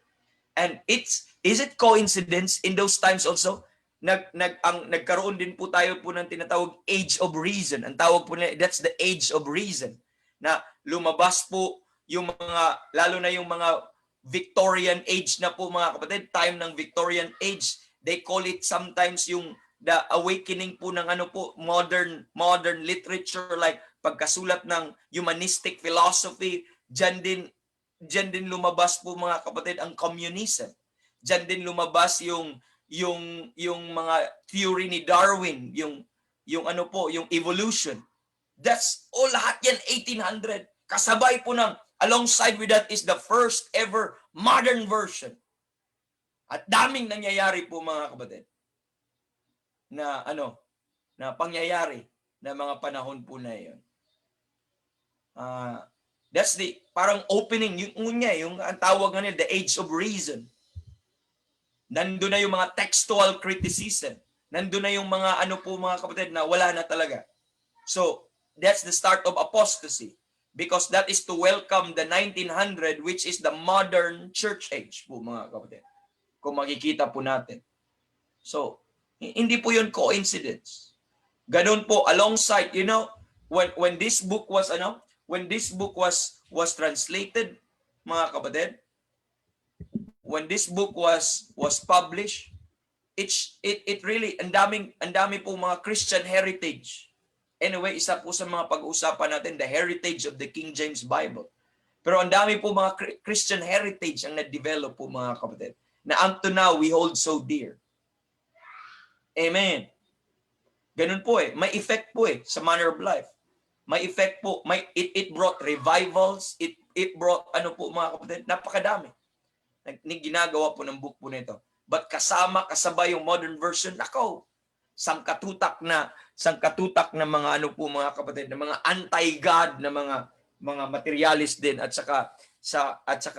And is it coincidence in those times also? Nagkaroon din po tayo po ng tinatawag Age of Reason. Ang tawag po nila, that's the Age of Reason. Na lumabas po yung mga, lalo na yung mga Victorian age na po mga kapatid, time ng Victorian age. They call it sometimes yung the awakening po ng modern literature, like pagkasulat ng humanistic philosophy. Diyan din Diyan din lumabas po mga kapatid ang communism. Diyan din lumabas yung mga theory ni Darwin, yung ano po, yung evolution. That's all, lahat yan 1800. Kasabay po ng, alongside with that is the first ever modern version. At daming nangyayari po mga kapatid na na pangyayari na mga panahon po na iyon. That's the parang opening, yung ang tawag nga nila, the age of reason. Nandun na yung mga textual criticism. Nandun na yung mga mga kapatid na wala na talaga. So, that's the start of apostasy. Because that is to welcome the 1900, which is the modern church age po mga kapatid. Kung makikita po natin. So, hindi po yun coincidence. Ganun po, alongside, when this book was, was translated, mga kapatid, when this book was published, it really, ang dami po mga Christian heritage. Anyway, isa po sa mga pag-uusapan natin, the heritage of the King James Bible. Pero ang dami po mga Christian heritage ang na-develop po mga kapatid, na unto now we hold so dear. Amen. Ganun po may effect po sa manner of life. May effect po, it brought revivals, it brought po mga kapatid, napakadami. Ginagawa po ng book po nito. But kasabay yung modern version, sangkatutak na mga mga kapatid, na mga anti-God na mga materialist din at saka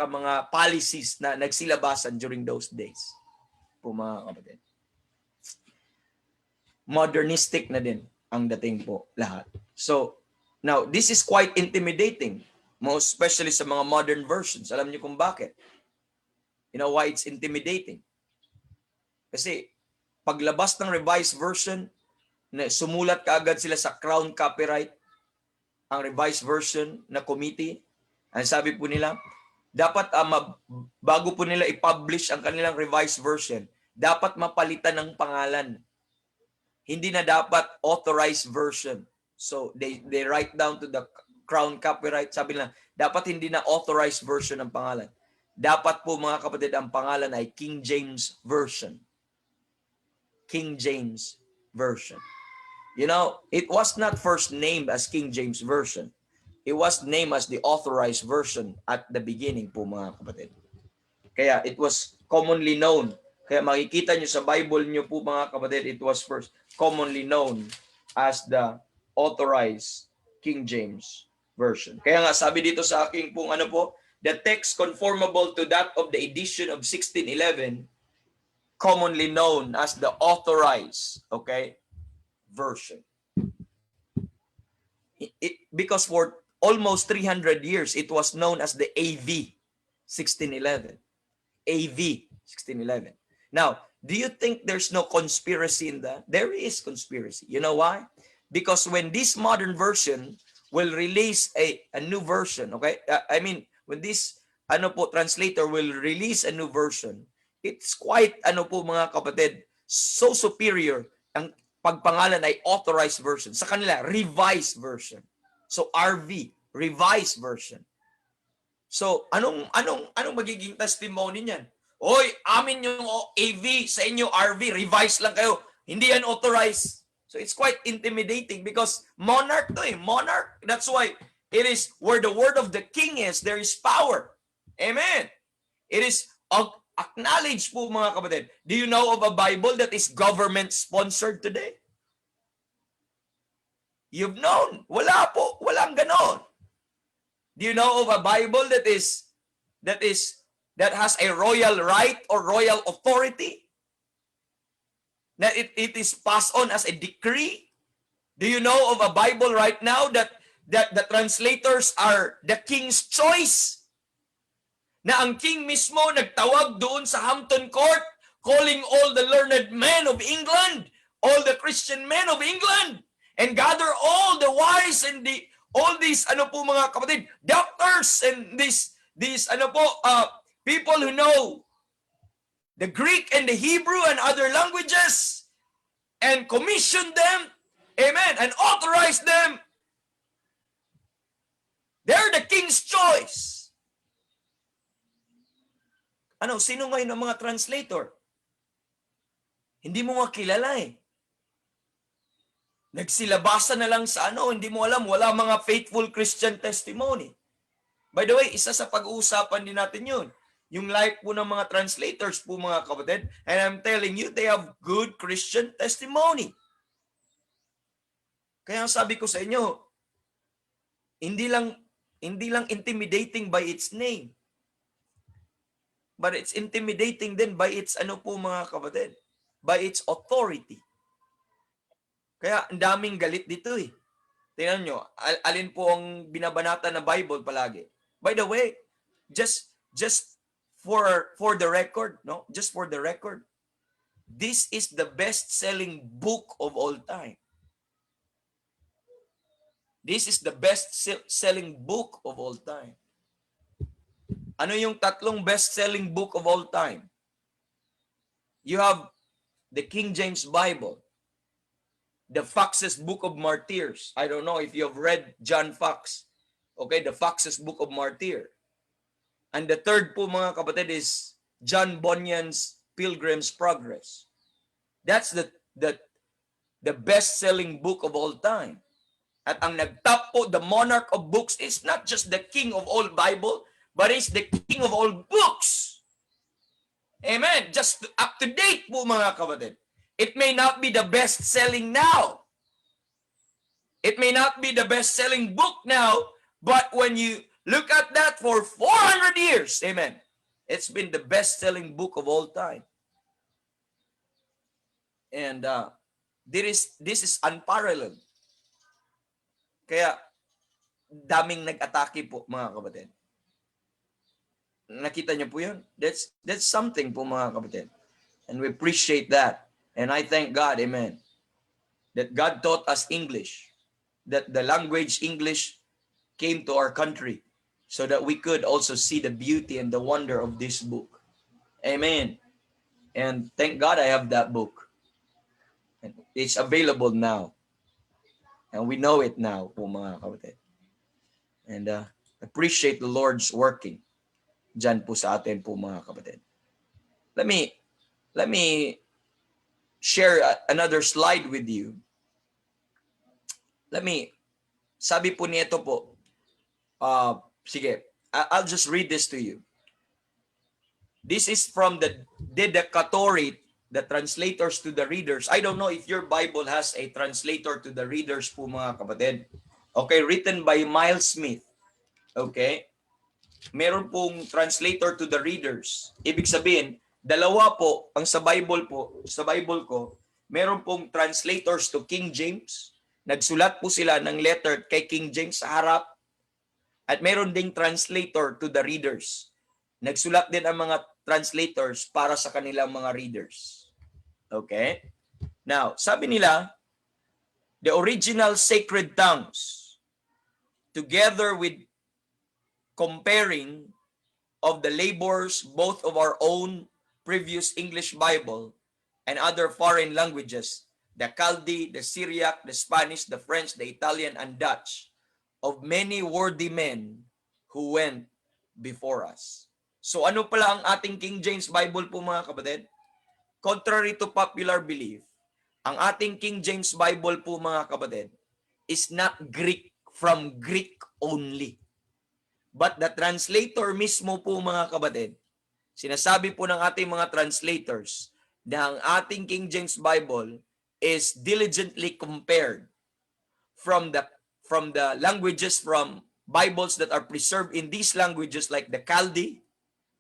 mga policies na nagsilabasan during those days. Po mga kapatid. Modernistic na din ang dating po lahat. So, now this is quite intimidating, most especially sa mga modern versions. Alam niyo kung bakit? You know why it's intimidating? Kasi paglabas ng revised version, sumulat kaagad sila sa Crown Copyright, ang revised version na committee. Ang sabi po nila, dapat bago po nila i-publish ang kanilang revised version, dapat mapalitan ng pangalan. Hindi na dapat authorized version. So they write down to the Crown Copyright, sabi nila, dapat hindi na authorized version ang pangalan. Dapat po mga kapatid, ang pangalan ay King James Version. King James Version. You know, it was not first named as King James Version. It was named as the authorized version at the beginning po mga kapatid. Kaya it was commonly known. Kaya makikita nyo sa Bible nyo po mga kapatid, it was first commonly known as the authorized King James Version. Kaya nga sabi dito sa aking pong the text conformable to that of the edition of 1611, commonly known as the authorized, version. Because for almost 300 years, it was known as the AV 1611. AV 1611. Now, do you think there's no conspiracy in that? There is conspiracy. You know why? Because when this modern version will release a new version, when this translator will release a new version, it's quite mga kapatid, so superior. Ang pagpangalan ay authorized version. Sa kanila, revised version. So RV, revised version. So anong magiging testimony niyan? Oy, amin yung AV, sa inyo RV, revised lang kayo. Hindi yan authorized. So it's quite intimidating because monarch to monarch. That's why it is where the word of the king is, there is power. Amen. It is acknowledged po mga kapatid. Do you know of a Bible that is government sponsored today? You've known. Wala po. Walang ganon. Do you know of a Bible that has a royal right or royal authority? That it is passed on as a decree? Do you know of a Bible right now that the translators are the king's choice? Na ang king mismo nagtawag doon sa Hampton Court, calling all the learned men of England, all the Christian men of England, and gather all the wise and all these mga kapatid, doctors and these people who know the Greek and the Hebrew and other languages, and commission them, amen, and authorize them. They're the king's choice. Sino ngayon ang mga translator? Hindi mo makilala eh. Nagsilabasa na lang sa hindi mo alam, wala mga faithful Christian testimony. By the way, isa sa pag-uusapan din natin yun. Yung life po ng mga translators po mga kapatid. And I'm telling you, they have good Christian testimony. Kaya sabi ko sa inyo, hindi lang intimidating by its name. But it's intimidating din by its po mga kapatid, by its authority. Kaya ang daming galit dito eh. Tingnan nyo, alin po ang binabanata na Bible palagi. By the way, just for the record, no? Just for the record, this is the best-selling book of all time. This is the best-selling book of all time. Ano yung tatlong best-selling book of all time? You have the King James Bible, the Fox's Book of Martyrs. I don't know if you have read John Fox. Okay, the Fox's Book of Martyr. And the third po mga kapatid is John Bunyan's Pilgrim's Progress. That's the best-selling book of all time. At ang nagtop po, the monarch of books, is not just the king of all Bible, but is the king of all books. Amen. Just up to date po mga kapatid. It may not be the best-selling now. It may not be the best-selling book now, but when you look at that for 400 years, amen, it's been the best-selling book of all time. And this is unparalleled. Kaya, daming nag-atake po, mga kapatid. Nakita niyo po yun? That's something po, mga kapatid. And we appreciate that. And I thank God, amen, that God taught us English, that the language English came to our country so that we could also see the beauty and the wonder of this book. Amen. And thank God I have that book. And it's available now. And we know it now, po mga kapatid. And appreciate the Lord's working dyan po sa atin po mga kapatid. Let me share another slide with you. Sabi po nito po, sige, I'll just read this to you. This is from the Dedicatory, the translators to the readers. I don't know if your Bible has a translator to the readers po mga kapatid. Okay, written by Miles Smith. Okay? Meron pong translator to the readers. Ibig sabihin, dalawa po ang sa Bible ko, meron pong translators to King James. Nagsulat po sila ng letter kay King James sa harap. At meron ding translator to the readers. Nagsulat din ang mga translators para sa kanilang mga readers. Okay? Now, sabi nila, the original sacred tongues, together with comparing of the labors both of our own previous English Bible and other foreign languages, the Chaldee, the Syriac, the Spanish, the French, the Italian, and Dutch, of many worthy men who went before us. So ano pala ang ating King James Bible po mga kapatid? Contrary to popular belief, ang ating King James Bible po mga kapatid is not Greek from Greek only. But the translator mismo po mga kapatid, sinasabi po ng ating mga translators na ang ating King James Bible is diligently compared from the languages, from Bibles that are preserved in these languages like the Chaldee,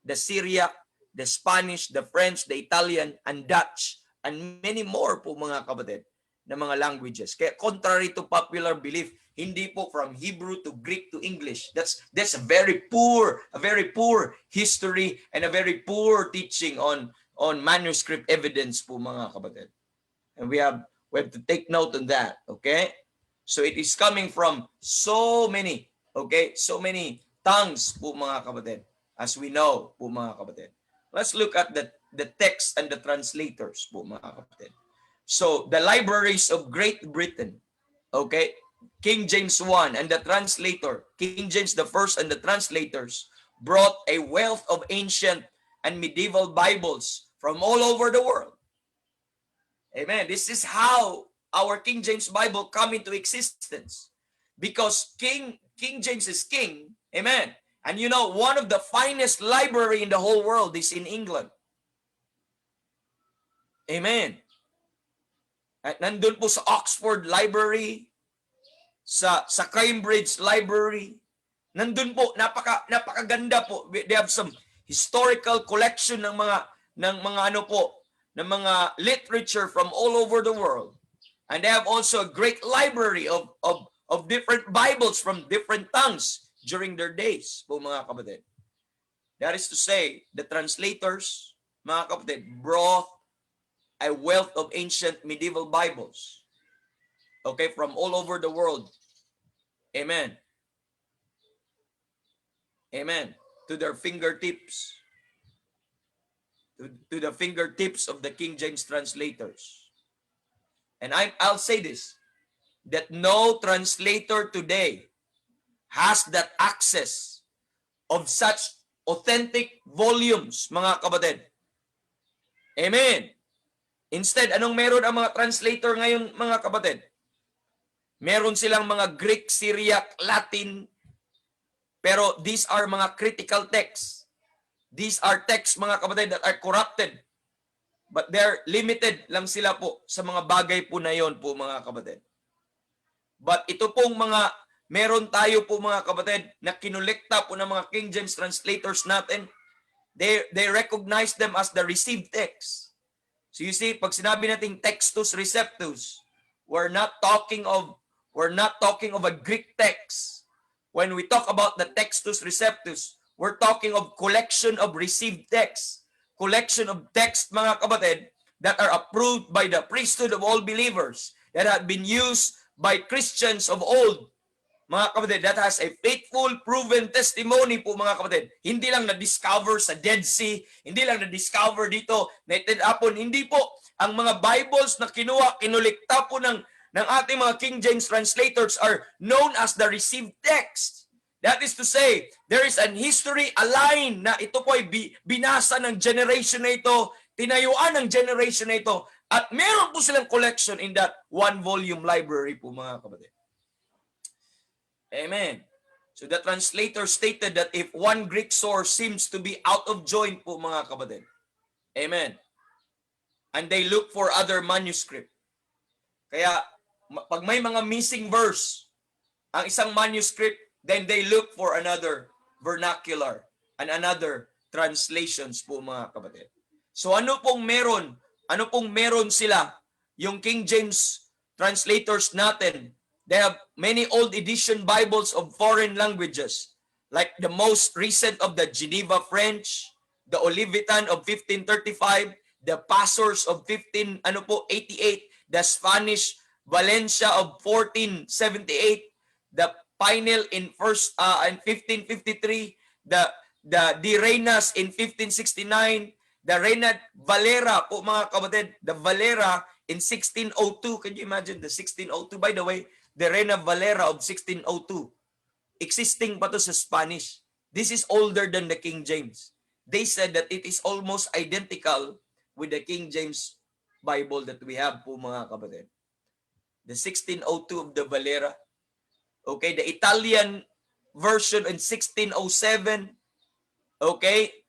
the Syriac, the Spanish, the French, the Italian, and Dutch, and many more po mga kapatid na mga languages. Kaya contrary to popular belief, hindi po from Hebrew to Greek to English. That's a very poor history and a very poor teaching on manuscript evidence po mga kapatid. And we have to take note on that, okay? So it is coming from so many tongues po mga kapatid, as we know po mga kapatid. Let's look at the text and the translators po mga kapatid. So the libraries of Great Britain, okay, King James I and the translator, King James the First and the translators brought a wealth of ancient and medieval Bibles from all over the world. Amen. This is how our King James Bible come into existence. Because King James is king. Amen. And you know, one of the finest library in the whole world is in England. Amen. At nandun po sa Oxford Library, sa Cambridge Library, nandun po napakaganda po. They have some historical collection ng mga ano po, ng mga literature from all over the world. And they have also a great library of different Bibles from different tongues during their days po mga kapatid. That is to say, the translators, mga kapatid, brought a wealth of ancient medieval Bibles. Okay, from all over the world. Amen. Amen. To their fingertips. To the fingertips of the King James translators. And I'll say this, that no translator today has that access of such authentic volumes, mga kapatid. Amen. Instead, anong meron ang mga translator ngayon, mga kapatid? Meron silang mga Greek, Syriac, Latin, pero these are mga critical texts. These are texts, mga kapatid, that are corrupted. But they're limited lang sila po sa mga bagay po na yon po, mga kapatid. But ito pong meron tayo po, mga kapatid, na kinolekta po ng mga King James translators natin. They recognize them as the received text. So you see, pag sinabi nating Textus Receptus, we're not talking of a Greek text. When we talk about the Textus Receptus, we're talking of collection of received texts. Collection of text, mga kapatid, that are approved by the priesthood of all believers, that have been used by Christians of old. Mga kapatid, that has a faithful, proven testimony po, mga kapatid. Hindi lang na-discover sa Dead Sea, hindi lang na-discover dito, United Upon, hindi po. Ang mga Bibles na kinulikta po ng ating mga King James translators are known as the received text. That is to say, there is an history, a line na ito po ay binasa ng generation na ito, tinayuan ng generation na ito, at meron po silang collection in that one-volume library po, mga kapatid. Amen. So the translator stated that if one Greek source seems to be out of joint po, mga kapatid. Amen. And they look for other manuscript. Kaya pag may mga missing verse ang isang manuscript, then they look for another vernacular and another translations po, mga kapatid. So ano pong meron sila yung King James translators natin? They have many old edition Bibles of foreign languages, like the most recent of the Geneva French, the Olivetan of 1535, the Pastors of 1588, the Spanish Valencia of 1478, the Pinel in 1553, the De Reinas in 1569, the Reina Valera po, mga kapatid, the Valera in 1602. Can you imagine the 1602? By the way, the Reina Valera of 1602. Existing pa to sa Spanish. This is older than the King James. They said that it is almost identical with the King James Bible that we have po, mga kapatid. The 1602 of the Valera. Okay, the Italian version in 1607. Okay,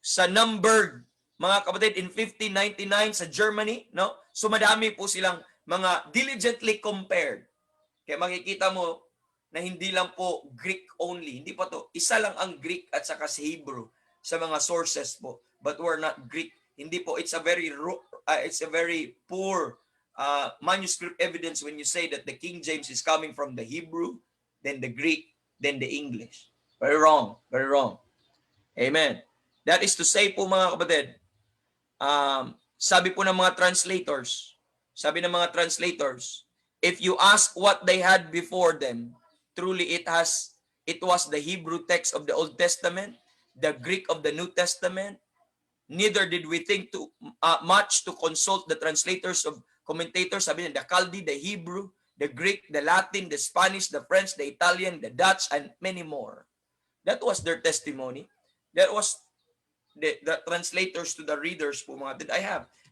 sa Nuremberg, mga kapatid, in 1599 sa Germany, no? So madami po silang mga diligently compared. Kaya makikita mo na hindi lang po Greek only. Hindi pa to. Isa lang ang Greek at saka si Hebrew sa mga sources po. But we're not Greek. Hindi po. It's a very poor manuscript evidence when you say that the King James is coming from the Hebrew, then the Greek, then the English. Very wrong. Very wrong. Amen. That is to say po, mga kapatid, sabi po ng mga translators, if you ask what they had before them, truly it was the Hebrew text of the Old Testament, the Greek of the New Testament. Neither did we think much to consult the translators of commentators, sabi niya, the Chaldean, the Hebrew, the Greek, the Latin, the Spanish, the French, the Italian, the Dutch, and many more. That was their testimony. That was the translators to the readers po mga kapatid.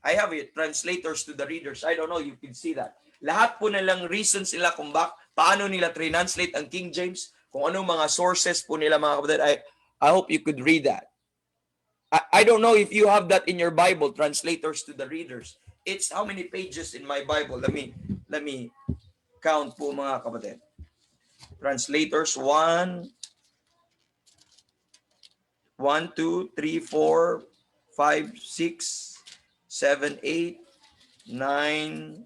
I have it, translators to the readers. I don't know, you can see that. Lahat po nilang reasons nila kung paano nila translate ang King James, kung anong mga sources po nila mga kapatid. I hope you could read that. I don't know if you have that in your Bible, translators to the readers. It's how many pages in my Bible? Let me count po mga kapatid. Translators, 1, 2, 3, 4, 5, 6, 7, 8, 9,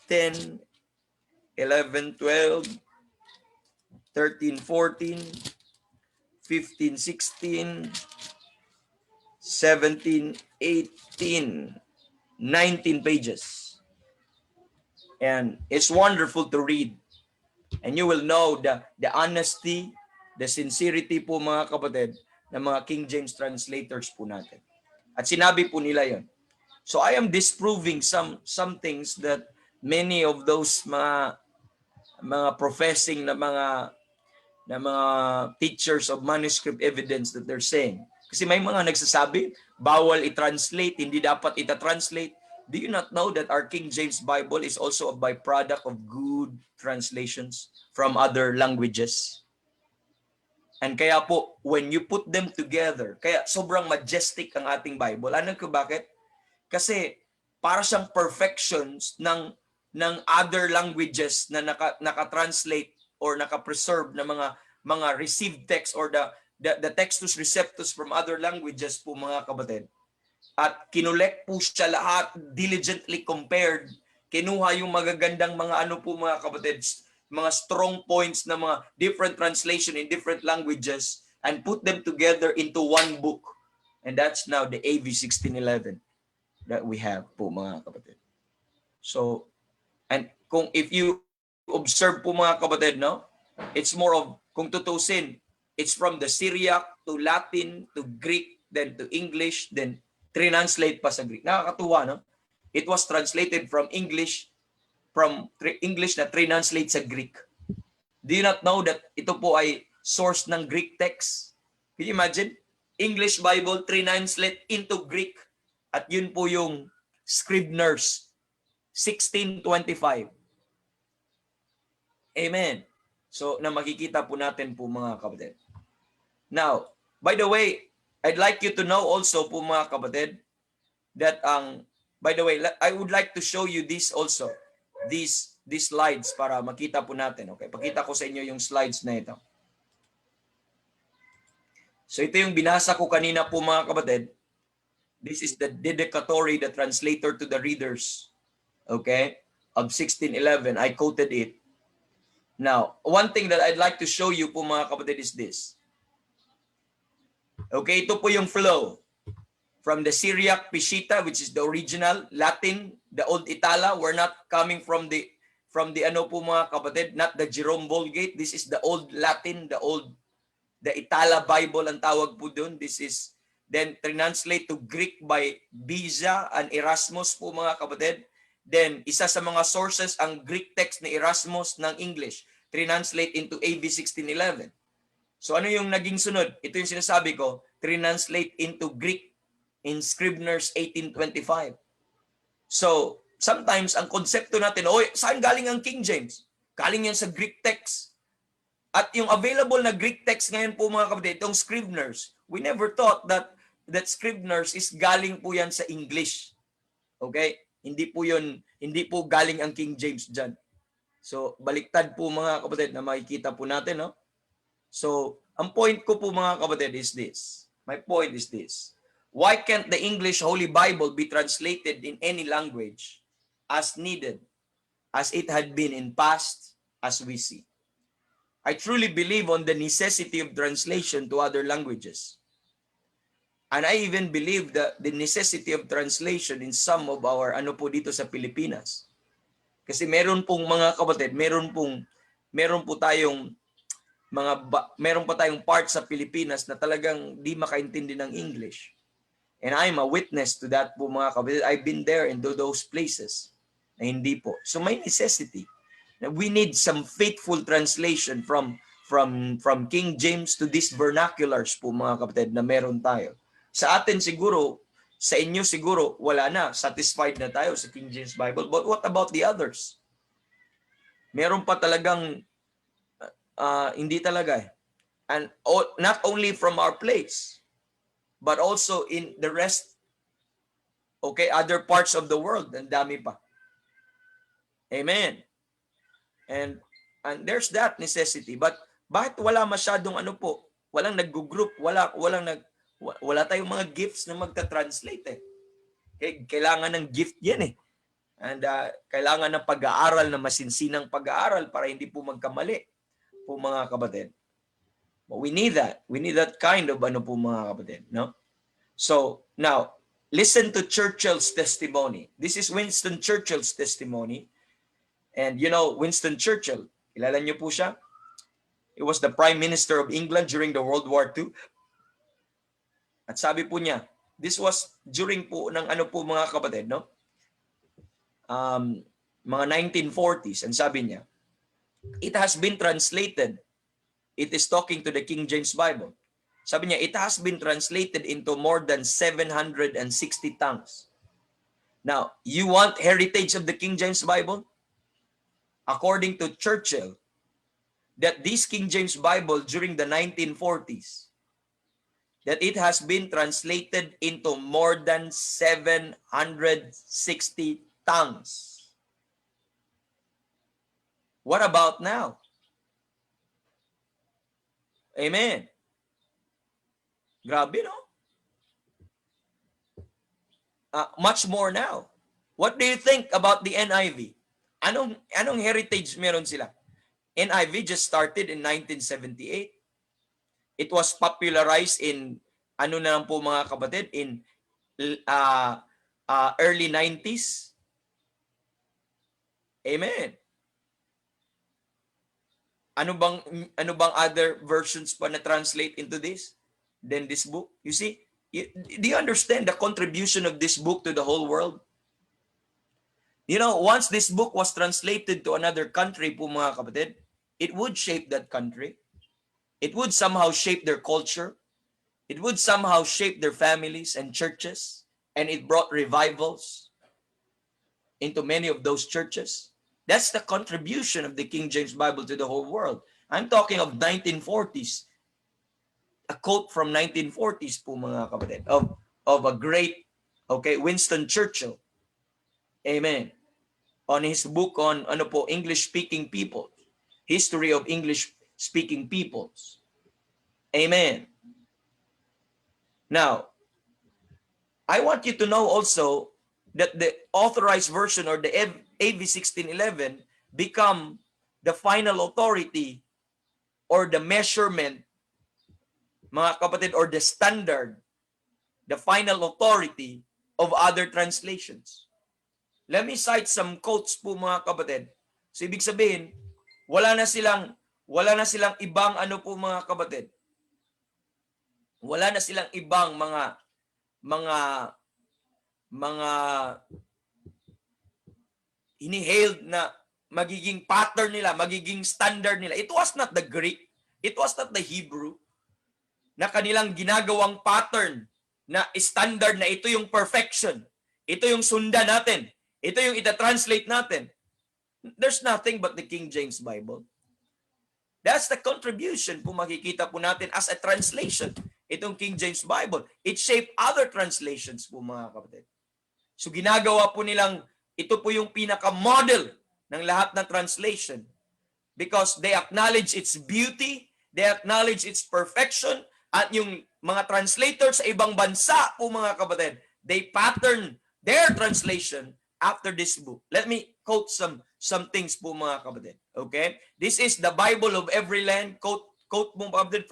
10, 11, 12, 13, 14, 15, 16, 17, 18, 19 pages. And it's wonderful to read. And you will know the honesty, the sincerity po mga kapatid ng mga King James translators po natin. At sinabi po nila yon. So I am disproving some things that many of those mga professing na mga teachers of manuscript evidence that they're saying. Kasi may mga nagsasabi, bawal i-translate, hindi dapat ita-translate. Do you not know that our King James Bible is also a byproduct of good translations from other languages? And kaya po, when you put them together, kaya sobrang majestic ang ating Bible. Ano ko bakit? Kasi para siyang perfections ng other languages na naka-translate or naka-preserve na mga received text or the textus receptus from other languages po mga kapatid. At kinolek po siya lahat, diligently compared, kinuha yung magagandang mga ano po mga kapatid, mga strong points na mga different translation in different languages and put them together into one book. And that's now the AV 1611 that we have po mga kapatid. So, and if you observe po mga kapatid, no? It's more of, kung tutusin, it's from the Syriac to Latin to Greek, then to English, then translate pa sa Greek. Nakakatuwa, no? It was translated from English na translate sa Greek. Do you not know that ito po ay source ng Greek text? Can you imagine? English Bible translate into Greek. At yun po yung Scribner's 1625. Amen. So, na makikita po natin po mga kapatid. Now, by the way, I'd like you to know also po mga kapatid that by the way, I would like to show you this also. These slides para makita po natin. Okay, pakita ko sa inyo yung slides na ito. So ito yung binasa ko kanina po mga kapatid. This is the dedicatory, the translator to the readers, okay, of 1611. I quoted it. Now, one thing that I'd like to show you po mga kapatid is this. Okay, ito po yung flow. From the Syriac Peshitta, which is the original Latin, the Old Itala. We're not coming from the ano po mga kapatid, not the Jerome Vulgate. This is the Old Latin, the Itala Bible ang tawag po doon. This is then translate to Greek by Beza and Erasmus po mga kapatid. Then isa sa mga sources ang Greek text ni Erasmus ng English, translate into AV 1611. So ano yung naging sunod? Ito yung sinasabi ko, translate into Greek in Scribner's 1825. So, sometimes ang konsepto natin, saan galing ang King James? Galing yan sa Greek text. At yung available na Greek text ngayon po mga kapatid, itong Scribner's, we never thought that Scribner's is galing po yan sa English. Okay? Hindi po galing ang King James dyan. So, baliktad po mga kapatid na makikita po natin, no? So, ang point ko po mga kapatid is this. My point is this. Why can't the English Holy Bible be translated in any language as needed, as it had been in past, as we see? I truly believe on the necessity of translation to other languages. And I even believe that the necessity of translation in some of our dito sa Pilipinas. Kasi meron pong mga kapatid, meron po tayong meron pa tayong part sa Pilipinas na talagang di makaintindi ng English. And I'm a witness to that po mga kapatid. I've been there in those places na hindi po. So may necessity. We need some faithful translation from King James to these vernaculars po mga kapatid na meron tayo. Sa atin siguro, sa inyo siguro, wala na. Satisfied na tayo sa King James Bible. But what about the others? Meron pa talagang hindi talaga eh. And not only from our place, but also in the rest, okay, other parts of the world. Ang dami pa. Amen. And there's that necessity. But bakit wala masyadong walang nag-group, wala tayong mga gifts na magta-translate eh. Okay, kailangan ng gift 'yan eh. And kailangan ng pag-aaral na masinsinang pag-aaral para hindi po magkamali po mga kapatid. But we need that. We need that kind of po mga kapatid, no? So, now, listen to Churchill's testimony. This is Winston Churchill's testimony. And you know, Winston Churchill, kilala niyo po siya? He was the Prime Minister of England during the World War II. At sabi po niya, this was during po ng po mga kapatid, no? Mga 1940s. And sabi niya, it has been translated. It is talking to the King James Bible. Sabi niya, it has been translated into more than 760 tongues. Now, you want heritage of the King James Bible? According to Churchill, that this King James Bible during the 1940s, that it has been translated into more than 760 tongues. What about now? Amen. Grabe, no? Much more now. What do you think about the NIV? Anong heritage meron sila? NIV just started in 1978. It was popularized in na lang po mga kapatid, in early 90s. Amen. Ano bang other versions pa na translate into this than this book? You see, do you understand the contribution of this book to the whole world? You know, once this book was translated to another country po mga kapatid, it would shape that country. It would somehow shape their culture. It would somehow shape their families and churches. And it brought revivals into many of those churches. That's the contribution of the King James Bible to the whole world. I'm talking of 1940s. A quote from 1940s po mga kapatid of a great, Winston Churchill. Amen. On his book on English-speaking people. History of English-speaking peoples. Amen. Now, I want you to know also that the authorized version or the AV 1611 become the final authority or the measurement, mga kapatid, or the standard, the final authority of other translations. Let me cite some quotes po mga kapatid. So ibig sabihin, wala na silang ibang po mga kapatid. Wala na silang ibang mga hinihailed na magiging pattern nila, magiging standard nila. It was not the Greek, it was not the Hebrew na kanilang ginagawang pattern na standard na ito yung perfection. Ito yung sundan natin. Ito yung ita-translate natin. There's nothing but the King James Bible. That's the contribution po makikita po natin as a translation. Itong King James Bible. It shaped other translations po mga kapatid. So ginagawa po nilang ito po yung pinaka-model ng lahat ng translation because they acknowledge its beauty, they acknowledge its perfection, at yung mga translators sa ibang bansa po mga kapatid, they pattern their translation after this book. Let me quote some things po mga kapatid. Okay? This is the Bible of Every Land. Quote mo kapatid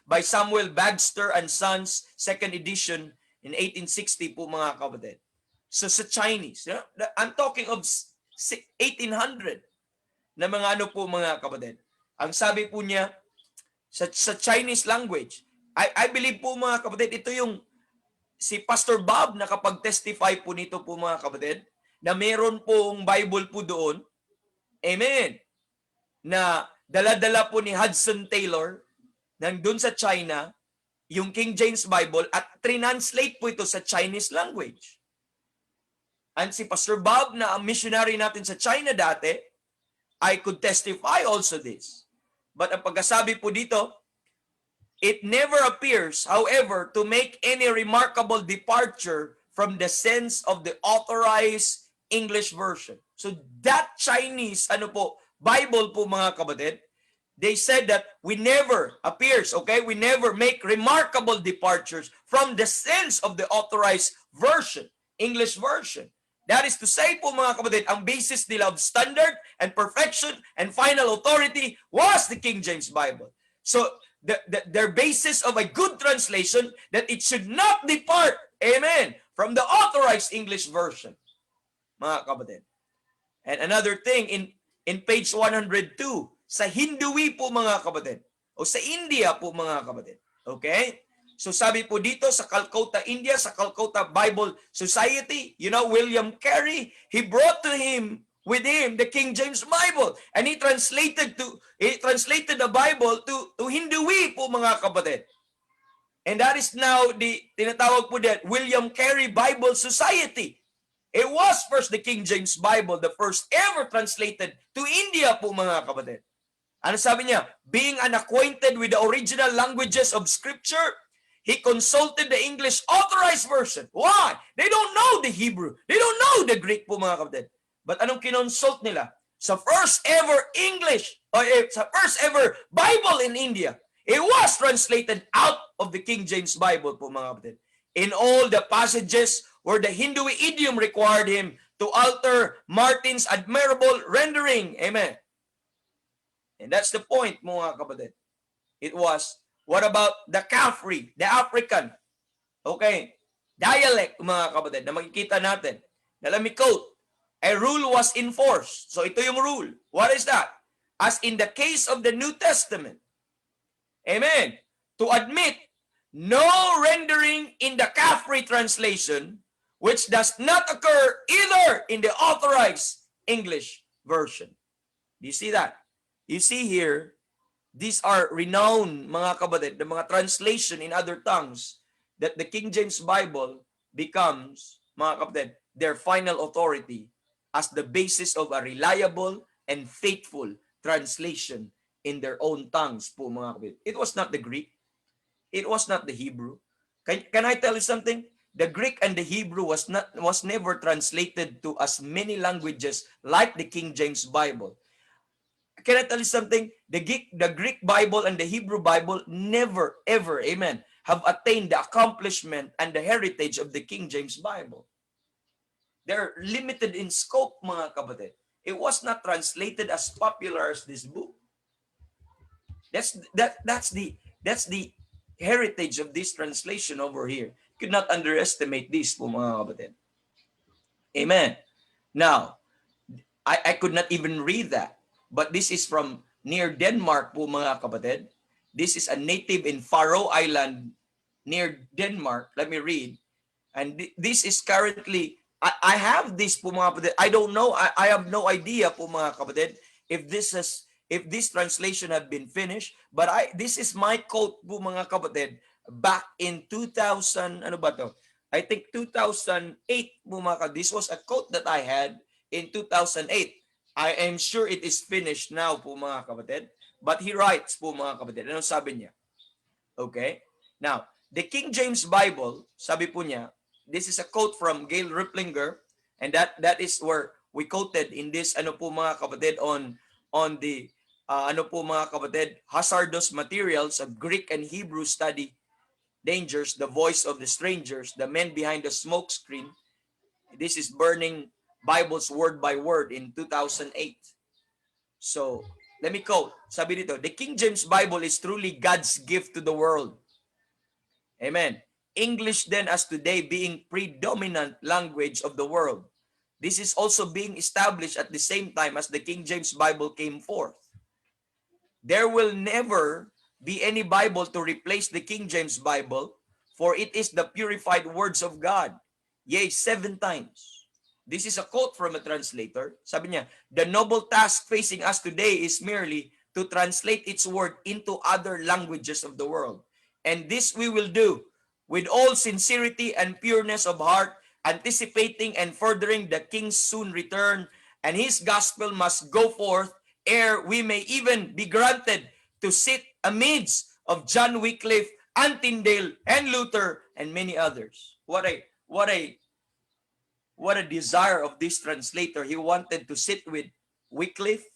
by Samuel Bagster and Sons, 2nd edition in 1860 po mga kapatid. So sa Chinese, I'm talking of 1800 na mga po mga kapatid. Ang sabi po niya sa Chinese language, I believe po mga kapatid, ito yung si Pastor Bob nakapag-testify po nito po mga kapatid, na meron pong Bible po doon, amen, na dala-dala po ni Hudson Taylor nandun sa China, yung King James Bible at translate po ito sa Chinese language. And si Pastor Bob na ang missionary natin sa China dati, I could testify also this. But ang pagkasabi po dito, it never appears, however, to make any remarkable departure from the sense of the authorized English version. So that Chinese Bible po mga kapatid, they said that we never appears, okay? We never make remarkable departures from the sense of the authorized version, English version. That is to say po mga kapatid, ang basis nila of standard and perfection and final authority was the King James Bible. So their basis of a good translation that it should not depart, amen, from the authorized English version, mga kapatid. And another thing, in page 102, sa Hindui po mga kapatid, o sa India po mga kapatid, okay? So sabi po dito sa Calcutta, India, sa Calcutta Bible Society, William Carey, he brought with him the King James Bible, and he translated the Bible to Hindui po mga kapatid. And that is now the tinatawag po that William Carey Bible Society. It was first the King James Bible, the first ever translated to India po mga kapatid. Ano sabi niya? Being unacquainted with the original languages of Scripture, he consulted the English authorized version. Why? They don't know the Hebrew. They don't know the Greek po mga kapatid. But anong kinonsult nila? Sa first ever sa first ever Bible in India, it was translated out of the King James Bible po mga kapatid. In all the passages where the Hindu idiom required him to alter Martin's admirable rendering. Amen. And that's the point mga kapatid. It was, what about the Kafri, the African, okay, dialect mga kapatid na makikita natin. Now let me quote, a rule was enforced. So ito yung rule. What is that? As in the case of the New Testament, amen, to admit no rendering in the Kafri translation which does not occur either in the authorized English version. Do you see that? You see here, these are renowned, mga kapatid, the mga translation in other tongues, that the King James Bible becomes, mga kapatid, their final authority as the basis of a reliable and faithful translation in their own tongues po mga kapatid. It was not the Greek. It was not the Hebrew. Can I tell you something? The Greek and the Hebrew was never translated to as many languages like the King James Bible. Can I tell you something? The Greek Bible and the Hebrew Bible never, ever, amen, have attained the accomplishment and the heritage of the King James Bible. They're limited in scope, mga kapatid. It was not translated as popular as this book. That's the heritage of this translation over here. You could not underestimate this po mga kapatid. Amen. Now, I could not even read that. But this is from near Denmark po mga kapatid. This is a native in Faroe Island near Denmark. Let me read. And this is currently, I have this po mga kapatid. I don't know, I have no idea po mga kapatid if this translation had been finished. But this is my quote po mga kapatid back in 2000, ano ba to? I think 2008 po mga kapatid. This was a quote that I had in 2008. I am sure it is finished now po mga kapatid. But he writes po mga kapatid. Ano sabi niya? Okay? Now, the King James Bible, sabi po niya, this is a quote from Gail Ripplinger, and that is where we quoted in this ano po mga kapatid on the ano po mga kapatid, hazardous materials of Greek and Hebrew study dangers, the voice of the strangers, the men behind the smoke screen. This is Burning Bibles word by word in 2008. So, let me quote. Sabi dito, the King James Bible is truly God's gift to the world. Amen. English then as today being predominant language of the world. This is also being established at the same time as the King James Bible came forth. There will never be any Bible to replace the King James Bible, for it is the purified words of God. Yea, 7 times. This is a quote from a translator. Sabi niya, the noble task facing us today is merely to translate its word into other languages of the world And this we will do with all sincerity and pureness of heart, anticipating and furthering the King's soon return, and his gospel must go forth ere we may even be granted to sit amidst of John Wycliffe, and Tyndale, and Luther, and many others. What a desire of this translator. He wanted to sit with Wycliffe,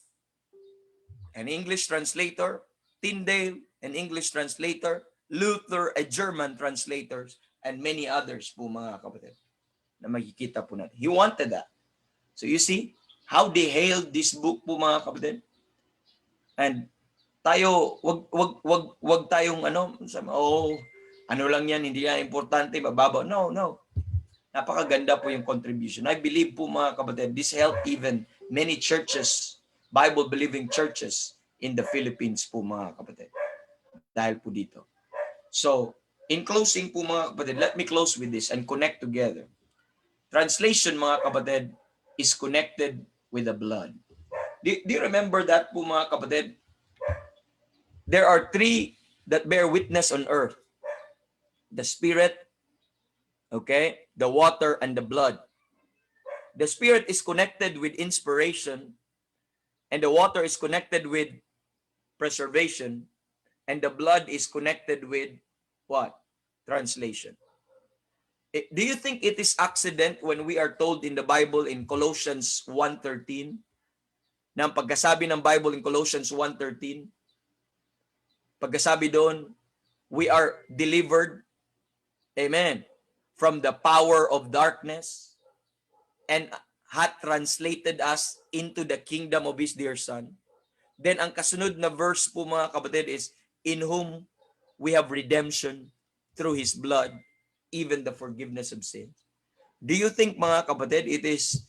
an English translator, Tyndale, an English translator, Luther, a German translators, and many others po mga kapatid na makikita po natin. He wanted that. So you see how they hailed this book po mga kapatid. And tayo, wag tayong ano lang yan, hindi yan importante, mababa. No. Napakaganda po yung contribution. I believe po mga kapatid, this helped even many churches, Bible-believing churches in the Philippines po mga kapatid. Dahil po dito. So, in closing po mga kapatid, let me close with this and connect together. Translation mga kapatid is connected with the blood. Do you remember that po mga kapatid? There are three that bear witness on earth. The Spirit, okay, the water, and the blood. The Spirit is connected with inspiration, and the water is connected with preservation, and the blood is connected with what? Translation. Do you think it is accident when we are told in the Bible in Colossians 1:13, na ang pagkasabi ng Bible in Colossians 1:13, pagkasabi doon, we are delivered, amen, from the power of darkness and hath translated us into the kingdom of His dear Son. Then ang kasunod na verse po mga kapatid is, in whom we have redemption through His blood, even the forgiveness of sins. Do you think mga kapatid, it is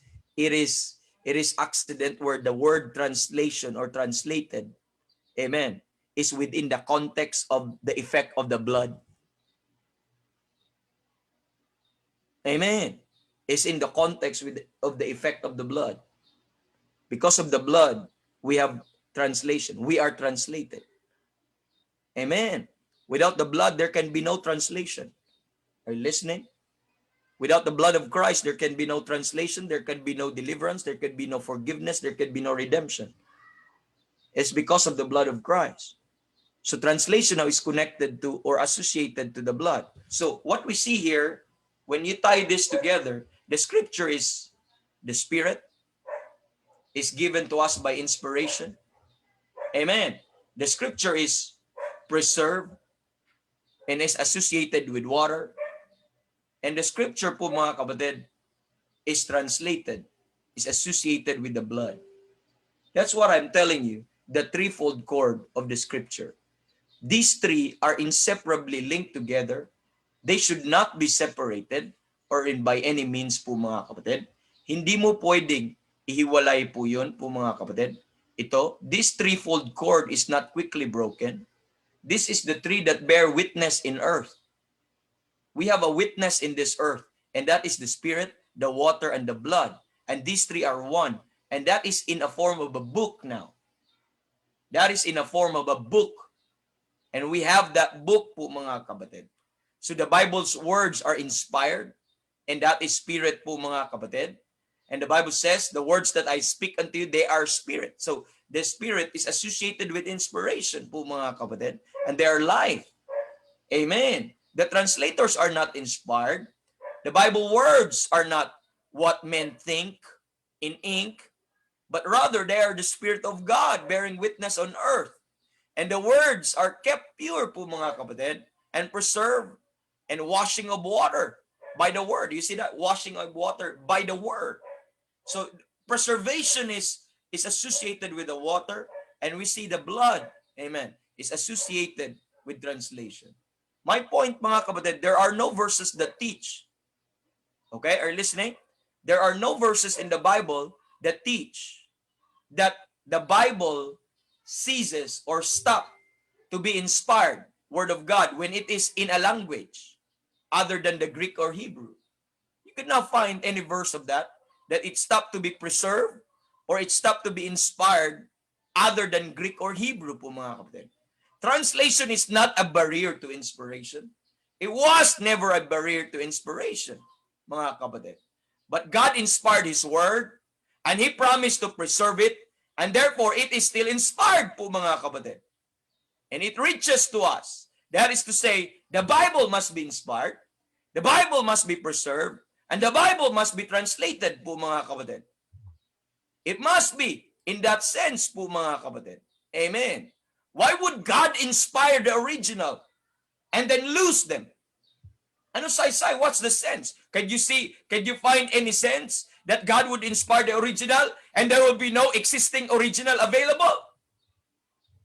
accident where the word translation or translated, amen, is within the context of the effect of the blood? Amen. Is in the context of the effect of the blood. Because of the blood, we have translation. We are translated. Amen. Without the blood, there can be no translation. Are you listening? Without the blood of Christ, there can be no translation, there can be no deliverance, there can be no forgiveness, there can be no redemption. It's because of the blood of Christ. So translation now is connected to or associated to the blood. So what we see here, when you tie this together, the scripture is the Spirit is given to us by inspiration. Amen. The scripture is preserved and is associated with water. And the scripture po mga kapatid is translated, is associated with the blood. That's what I'm telling you, the threefold cord of the scripture. These three are inseparably linked together. They should not be separated or in by any means po mga kapatid. Hindi mo pwedeng ihiwalay po yun po mga kapatid. This threefold cord is not quickly broken. This is the three that bear witness in earth. We have a witness in this earth, and that is the Spirit, the water, and the blood. And these three are one. And that is in a form of a book now. That is in a form of a book. And we have that book po mga kapatid. So the Bible's words are inspired, and that is spirit po mga kapatid. And the Bible says, the words that I speak unto you, they are spirit. So the Spirit is associated with inspiration po mga kapatid, and they are life. Amen. The translators are not inspired. The Bible words are not what men think in ink, but rather they are the Spirit of God bearing witness on earth. And the words are kept pure po mga kapatid, and preserved, and washing of water by the word. You see that? Washing of water by the word. So preservation is associated with the water, and we see the blood, amen, is associated with translation. My point mga kapatid, there are no verses that teach. Okay, are you listening? There are no verses in the Bible that teach that the Bible ceases or stop to be inspired word of God when it is in a language other than the Greek or Hebrew. You could not find any verse of that it stopped to be preserved or it stopped to be inspired other than Greek or Hebrew po mga kapatid. Translation is not a barrier to inspiration. It was never a barrier to inspiration, mga kapatid. But God inspired His Word, and He promised to preserve it, and therefore it is still inspired po, mga kapatid. And it reaches to us. That is to say, the Bible must be inspired, the Bible must be preserved, and the Bible must be translated po, mga kapatid. It must be in that sense po, mga kapatid. Amen. Why would God inspire the original and then lose them? Ano say? What's the sense? Can you find any sense that God would inspire the original and there will be no existing original available?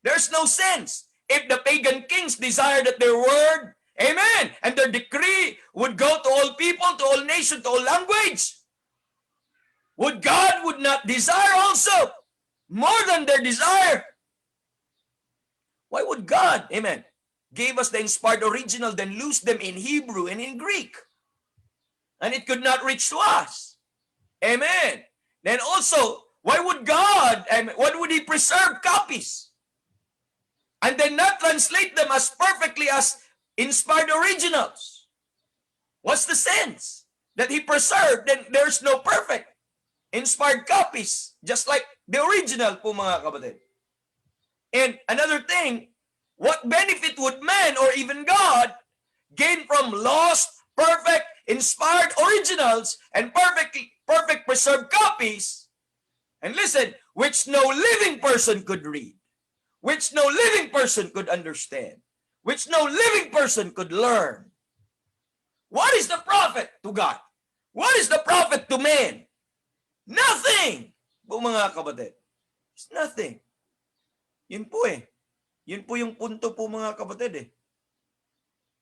There's no sense. If the pagan kings desire that their word, amen, and their decree would go to all people, to all nations, to all language, would God would not desire also more than their desire? Why would God, amen, gave us the inspired original, then lose them in Hebrew and in Greek? And it could not reach to us. Amen. Then also, why would God, why would He preserve copies? And then not translate them as perfectly as inspired originals? What's the sense? That He preserved, then there's no perfect inspired copies, just like the original po, mga kapatid. And another thing, what benefit would man or even God gain from lost, perfect, inspired originals and perfect preserved copies? And listen, which no living person could read, which no living person could understand, which no living person could learn. What is the profit to God? What is the profit to man? Nothing! Po, mga kapatid. It's nothing. Yun po eh. Yun po yung punto po, mga kapatid eh.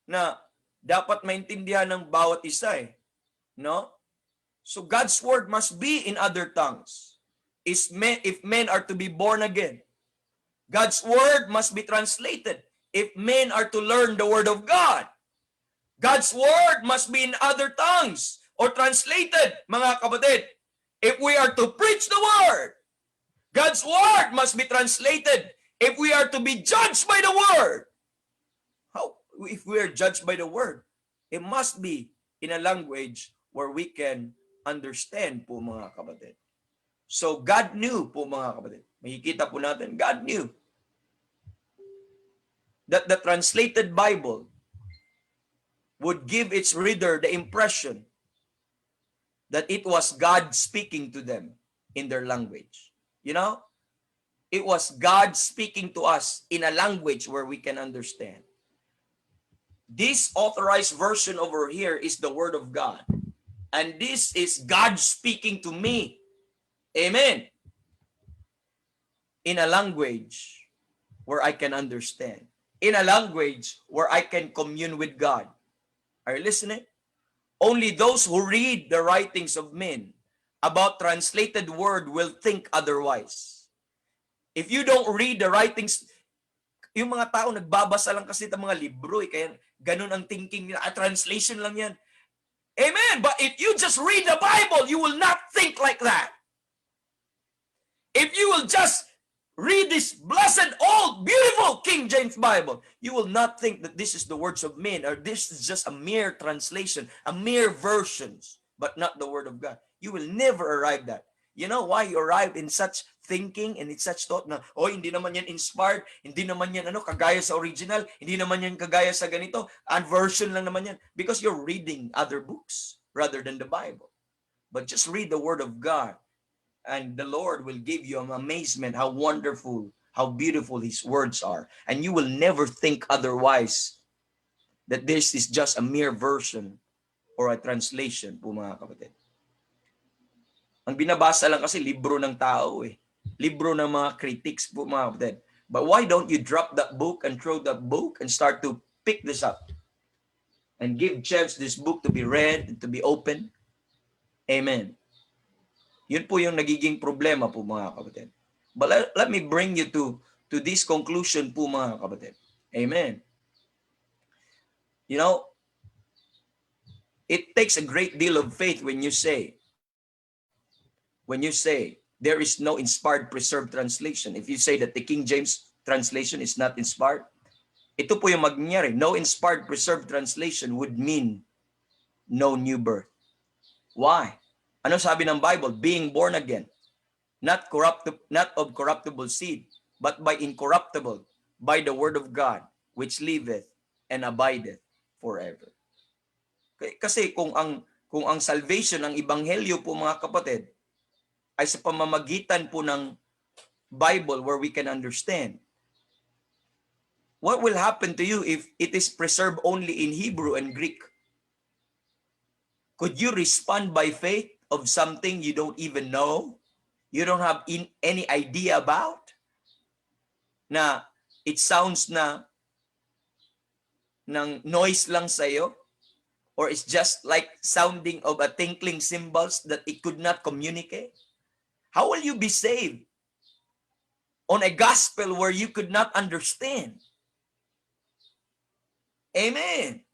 Na dapat maintindihan ng bawat isa eh. No? So God's word must be in other tongues. If men are to be born again. God's word must be translated if men are to learn the word of God. God's word must be in other tongues or translated, mga kapatid, if we are to preach the word. God's word must be translated if we are to be judged by the word. How? If we are judged by the word, it must be in a language where we can understand po, mga kapatid. So God knew po, mga kapatid. Makikita po natin, God knew that the translated Bible would give its reader the impression that it was God speaking to them in their language. You know? It was God speaking to us in a language where we can understand. This authorized version over here is the Word of God. And this is God speaking to me. Amen. In a language where I can understand. In a language where I can commune with God. Are you listening? Only those who read the writings of men about translated word will think otherwise. If you don't read the writings, yung mga tao nagbabasa lang kasi ng mga libro, kaya ganun ang thinking nila, translation lang yan. Amen. But if you just read the Bible, you will not think like that. If you will just read this blessed, old, beautiful King James Bible, you will not think that this is the words of men or this is just a mere translation, a mere versions, but not the Word of God. You will never arrive that. You know why you arrive in such thinking and in such thought na, oh, hindi naman yan inspired, hindi naman yan kagaya sa original, hindi naman yan kagaya sa ganito, and version lang naman yan. Because you're reading other books rather than the Bible. But just read the Word of God. And the Lord will give you an amazement how wonderful, how beautiful His words are. And you will never think otherwise that this is just a mere version or a translation po, mga kapatid. Ang binabasa lang kasi libro ng tao eh. Libro ng mga critics po, mga kapatid. But why don't you drop that book and throw that book and start to pick this up and give chance this book to be read and to be opened? Amen. Yun po yung nagiging problema po, mga kapatid. But let me bring you to this conclusion po, mga kapatid. Amen. You know, it takes a great deal of faith when you say there is no inspired preserved translation. If you say that the King James translation is not inspired, Ito po yung mangyayari. No inspired preserved translation would mean no new birth. Why? Ano sabi ng Bible? Being born again, not of corruptible seed, but by incorruptible, by the word of God, which liveth and abideth forever. Kasi kung ang salvation ng ebanghelyo po mga kapatid ay sa pamamagitan po ng Bible where we can understand, what will happen to you if it is preserved only in Hebrew and Greek? Could you respond by faith of something you don't even know? You don't have any idea about? Na it sounds na ng noise lang sa'yo? Or it's just like sounding of a tinkling cymbals that it could not communicate? How will you be saved on a gospel where you could not understand? Amen.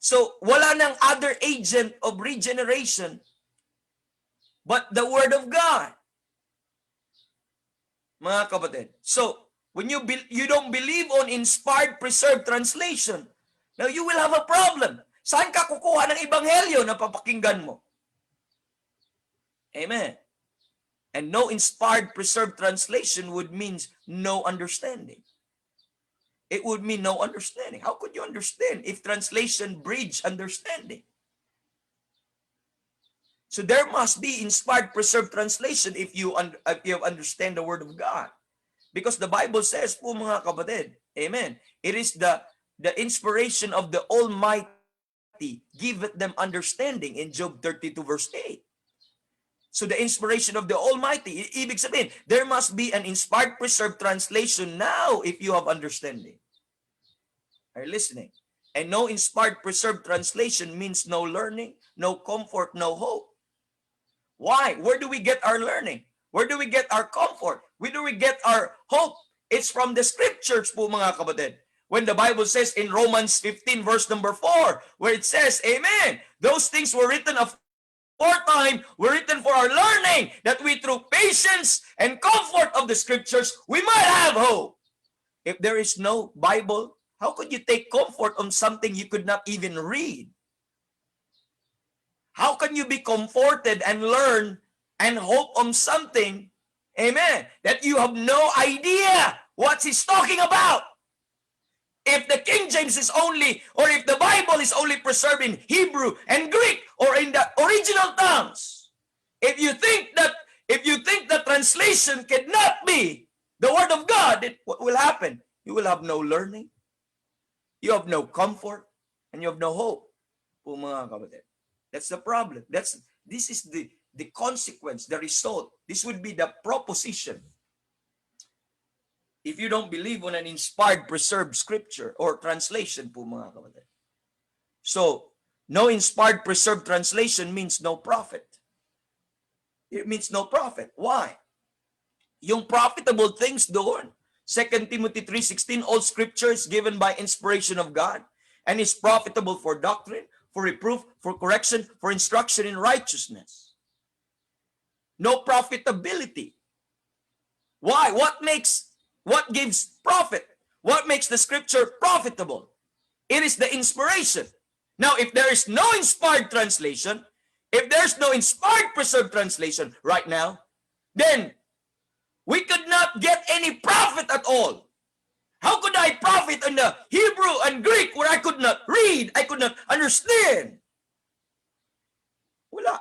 So, wala nang other agent of regeneration but the Word of God. Mga kapatid. So, when you don't believe on inspired, preserved translation, now you will have a problem. Saan ka kukuha ng ebanghelyo na papakinggan mo? Amen. And no inspired, preserved translation would mean no understanding. It would mean no understanding. How could you understand if translation bridge understanding? So there must be inspired, preserved translation if you understand the Word of God. Because the Bible says po mga kapatid, amen, it is the inspiration of the Almighty giveth them understanding in Job 32 verse 8. So the inspiration of the Almighty, ibig sabihin, there must be an inspired, preserved translation now if you have understanding. Are you listening? And no inspired, preserved translation means no learning, no comfort, no hope. Why? Where do we get our learning? Where do we get our comfort? Where do we get our hope? It's from the scriptures po mga kapatid. When the Bible says in Romans 15 verse number 4, where it says, amen, those things were written aforetime, were written for our learning, that we through patience and comfort of the scriptures, we might have hope. If there is no Bible, how could you take comfort on something you could not even read? How can you be comforted and learn and hope on something, amen, that you have no idea what he's talking about? If the King James is only, or if the Bible is only preserved in Hebrew and Greek, or in the original tongues, if you think that translation cannot be the Word of God, what will happen? You will have no learning, you have no comfort, and you have no hope. Po mga kapatid. That's the problem. This is the consequence, the result. This would be the proposition. If you don't believe on an inspired, preserved scripture or translation po mga kapatid. So, no inspired, preserved translation means no prophet. It means no prophet. Why? Yung profitable things doon. 2 Timothy 3:16, all scripture is given by inspiration of God and is profitable for doctrine, for reproof, for correction, for instruction in righteousness. No profitability. Why? What gives profit? What makes the scripture profitable? It is the inspiration. Now, if there is no inspired translation, if there's no inspired preserved translation right now, then we could not get any profit at all. How could I profit in the Hebrew and Greek where I could not read, I could not understand? Wala.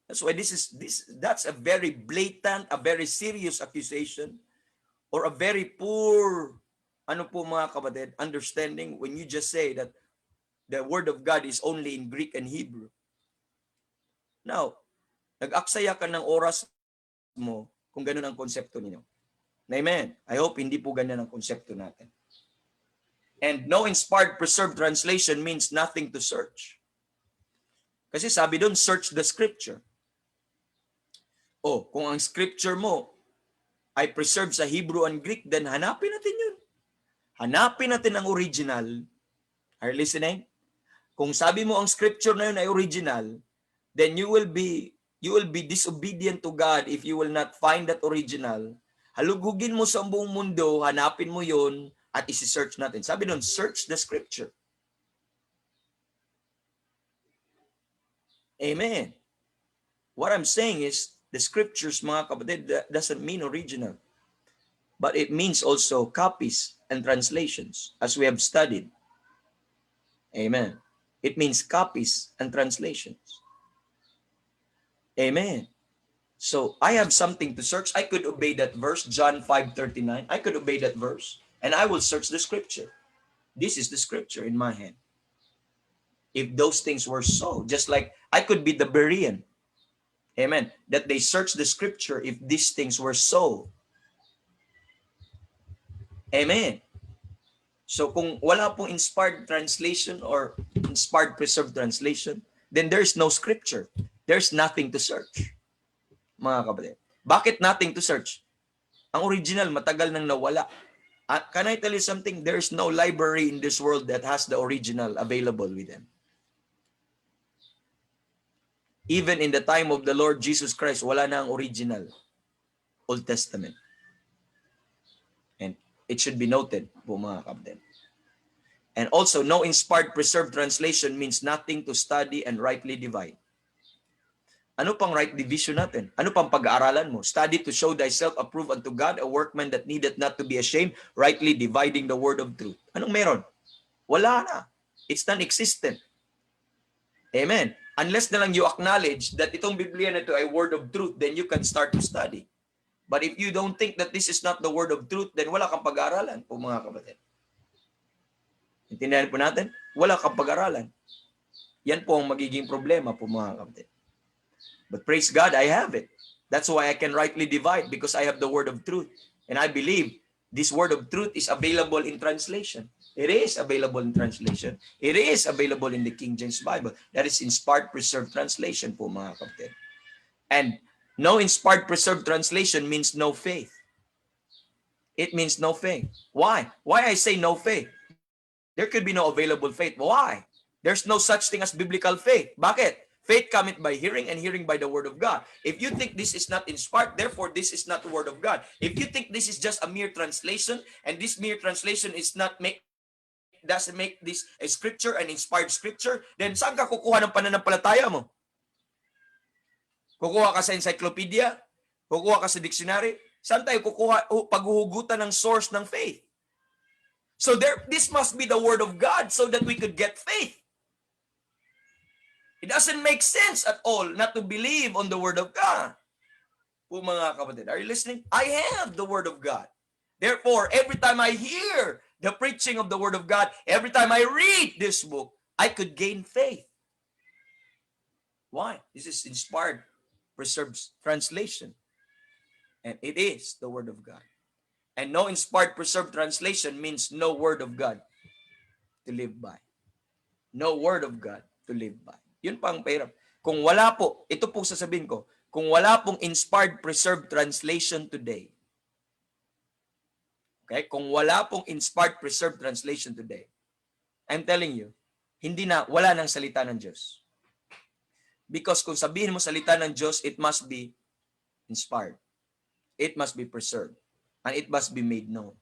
That's why that's a very blatant, a very serious accusation, or a very poor, mga kapatid, understanding when you just say that the Word of God is only in Greek and Hebrew. Now, nag-aksaya ka ng oras mo kung ganun ang konsepto ninyo. Amen. I hope hindi po ganyan ang konsepto natin. And no inspired, preserved translation means nothing to search. Kasi sabi doon, search the scripture. Kung ang scripture mo ay preserved sa Hebrew and Greek, then hanapin natin yun. Hanapin natin ang original. Are you listening? Kung sabi mo ang scripture na yun ay original, then you will be disobedient to God if you will not find that original Halugugin mo sa buong mundo, hanapin mo yun, at isi-search natin. Sabi doon, search the scripture. Amen. What I'm saying is, the scriptures, mga kapatid, doesn't mean original. But it means also copies and translations, as we have studied. Amen. It means copies and translations. Amen. So I have something to search. I could obey that verse, John 5:39. I could obey that verse, and I will search the scripture. This is the scripture in my hand. If those things were so, just like I could be the Berean, amen, that they search the scripture if these things were so. Amen. So kung wala pong inspired translation or inspired preserved translation, then there's no scripture. There's nothing to search. Mga kapatid. Bakit nothing to search? Ang original, matagal nang nawala. Can I tell you something? There's no library in this world that has the original available with them. Even in the time of the Lord Jesus Christ, wala na ang original Old Testament. And it should be noted po mga kapatid. And also, no inspired preserved translation means nothing to study and rightly divide. Ano pang right division natin? Ano pang pag-aaralan mo? Study to show thyself approved unto God, a workman that needeth not to be ashamed, rightly dividing the word of truth. Anong meron? Wala na. It's non-existent. Amen. Unless na lang you acknowledge that itong Biblia na ito ay word of truth, then you can start to study. But if you don't think that this is not the word of truth, then wala kang pag-aaralan po mga kapatid. Intindihan po natin? Wala kang pag-aaralan. Yan po ang magiging problema po mga kapatid. But praise God, I have it. That's why I can rightly divide, because I have the word of truth. And I believe this word of truth is available in translation. It is available in translation. It is available in the King James Bible. That is inspired preserved translation po mga kapatid. And no inspired preserved translation means no faith. It means no faith. Why? Why I say no faith? There could be no available faith. Why? There's no such thing as biblical faith. Bakit? Faith cometh by hearing, and hearing by the word of God. If you think this is not inspired, therefore this is not the word of God. If you think this is just a mere translation, and this mere translation is not doesn't make this a scripture, an inspired scripture, then saan ka kukuha ng pananampalataya mo? Kukuha ka sa encyclopedia? Kukuha ka sa dictionary? Saan tayo kukuha paghuhugutan ng source ng faith? So this must be the word of God so that we could get faith. It doesn't make sense at all not to believe on the word of God. Po mga kapatid, are you listening? I have the word of God. Therefore, every time I hear the preaching of the word of God, every time I read this book, I could gain faith. Why? This is inspired, preserved translation. And it is the word of God. And no inspired, preserved translation means no word of God to live by. No word of God to live by. Yun pa ang pahirap. Kung wala po, ito po sasabihin ko, kung wala pong inspired, preserved translation today, okay, kung wala pong inspired, preserved translation today, I'm telling you, wala nang salita ng Diyos. Because kung sabihin mo salita ng Diyos, it must be inspired. It must be preserved. And it must be made known.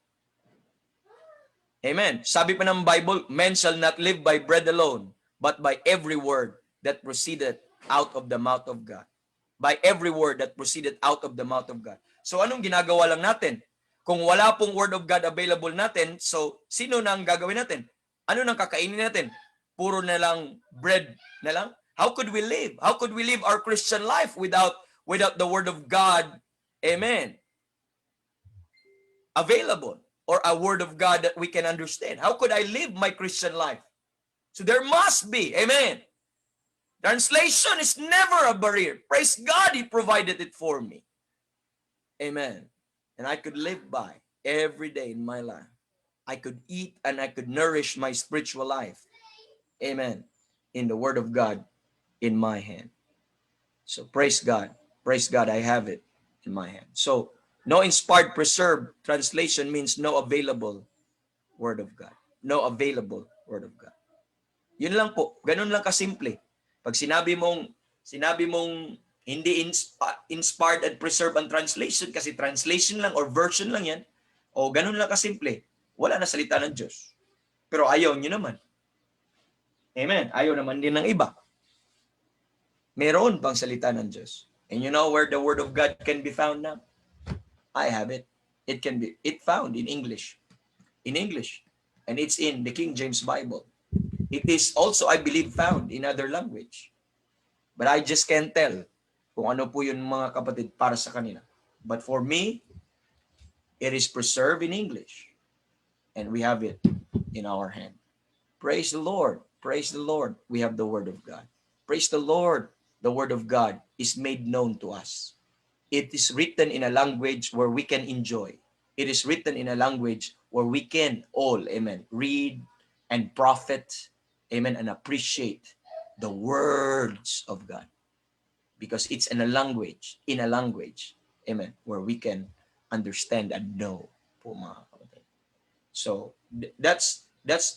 Amen. Sabi pa ng Bible, men shall not live by bread alone, but by every word that proceeded out of the mouth of God. By every word that proceeded out of the mouth of God. So anong ginagawa lang natin? Kung wala pong word of God available natin, so sino nang gagawin natin? Ano nang kakainin natin? Puro na lang bread na lang? How could we live? How could we live our Christian life without the word of God? Amen. Available, or a word of God that we can understand. How could I live my Christian life? So there must be, amen. Translation is never a barrier. Praise God, He provided it for me. Amen. And I could live by every day in my life. I could eat and I could nourish my spiritual life. Amen. In the Word of God in my hand. So praise God. Praise God, I have it in my hand. So no inspired, preserved translation means no available Word of God. No available Word of God. Yun lang po. Ganun lang kasimple. Pag sinabi mong Hindi inspired and preserved ang translation kasi translation lang or version lang yan. O ganun lang kasimple. Wala na salita ng Diyos. Pero ayaw nyo naman. Amen. Ayaw naman din ng iba. Meron pang salita ng Diyos. And you know where the Word of God can be found now? I have it. It found in English. In English. And it's in the King James Bible. It is also, I believe, found in other language. But I just can't tell kung ano po yun mga kapatid para sa kanila. But for me, it is preserved in English. And we have it in our hand. Praise the Lord. Praise the Lord. We have the Word of God. Praise the Lord. The Word of God is made known to us. It is written in a language where we can enjoy. It is written in a language where we can all, amen, read and profit, amen, and appreciate the words of God. Because it's in a language, amen, where we can understand and know po mga kapatid. So, that's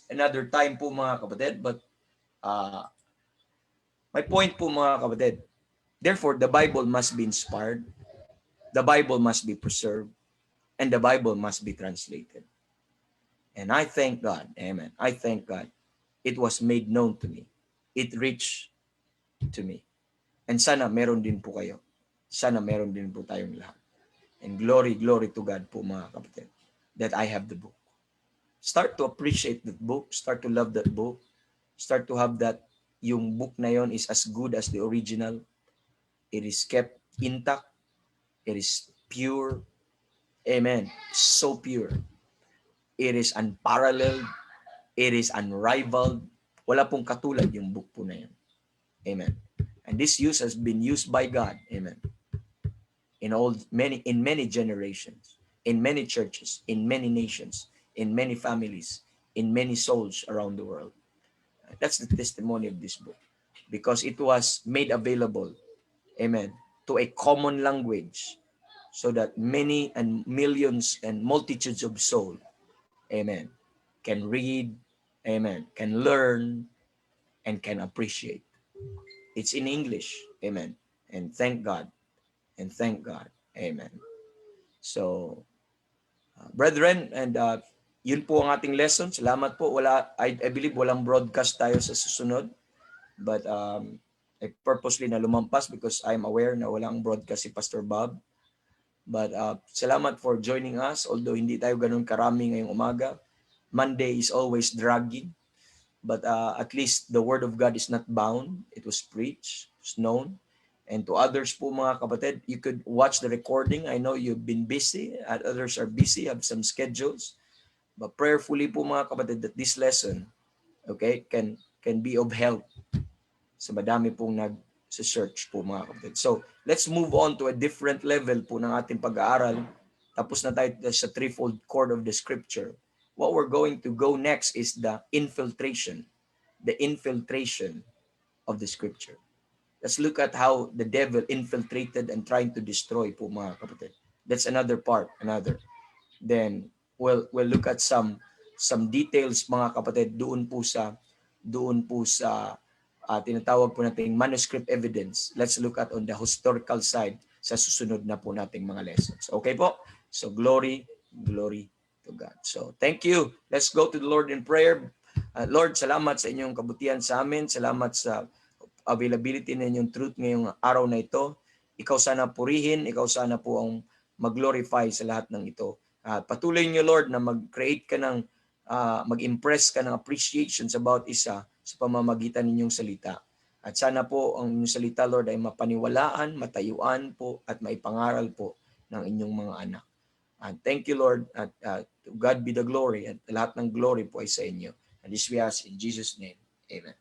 another time po mga kapatid, but my point po mga kapatid, therefore, the Bible must be inspired, the Bible must be preserved, and the Bible must be translated. And I thank God, amen, I thank God, it was made known to me. It reached to me. And sana meron din po kayo. Sana meron din po tayong lahat. And glory to God po mga kapatid, that I have the book. Start to appreciate that book. Start to love that book. Start to have that, yung book na yon is as good as the original. It is kept intact. It is pure. Amen. So pure. It is unparalleled. It is unrivaled. Wala pong katulad yung book po na yan. Amen. And this use has been used by God. Amen. In many generations, in many churches, in many nations, in many families, in many souls around the world. That's the testimony of this book. Because it was made available, amen, to a common language so that many and millions and multitudes of souls, amen, can read, amen, can learn, and can appreciate. It's in English, amen. And thank God, amen. So, brethren, and yun po ang ating lesson. Salamat po. I believe walang broadcast tayo sa susunod. But I purposely na lumampas because I'm aware na walang broadcast si Pastor Bob. But salamat for joining us. Although hindi tayo ganun karami ngayong umaga. Monday is always dragging. But at least the Word of God is not bound. It was preached, it's known. And to others po mga kapatid, you could watch the recording. I know you've been busy, and others are busy, have some schedules. But prayerfully po mga kapatid that this lesson, okay, can be of help sa madami pong nag-search po mga kapatid. So, let's move on to a different level po ng ating pag-aaral. Tapos na tayo sa threefold cord of the scripture. What we're going to go next is the infiltration of the scripture. Let's look at how the devil infiltrated and trying to destroy po mga kapatid. That's another part, Then we'll look at some details mga kapatid doon po sa tinatawag po nating manuscript evidence. Let's look at on the historical side sa susunod na po nating mga lessons. Okay po? So glory to God. So thank you. Let's go to the Lord in prayer. Lord, salamat sa inyong kabutihan sa amin. Salamat sa availability ng inyong truth ngayong araw na ito. Ikaw sana purihin, ikaw sana po ang mag-glorify sa lahat ng ito. Patuloy niyo Lord na mag-create ka ng mag-impress ka ng appreciation sa bawat isa sa pamamagitan ninyong salita. At sana po ang inyong salita Lord ay mapaniwalaan, matayuan po at maipangaral po ng inyong mga anak. And thank you Lord at to God be the glory at lahat ng glory po ay sa inyo. And this we ask in Jesus' name. Amen.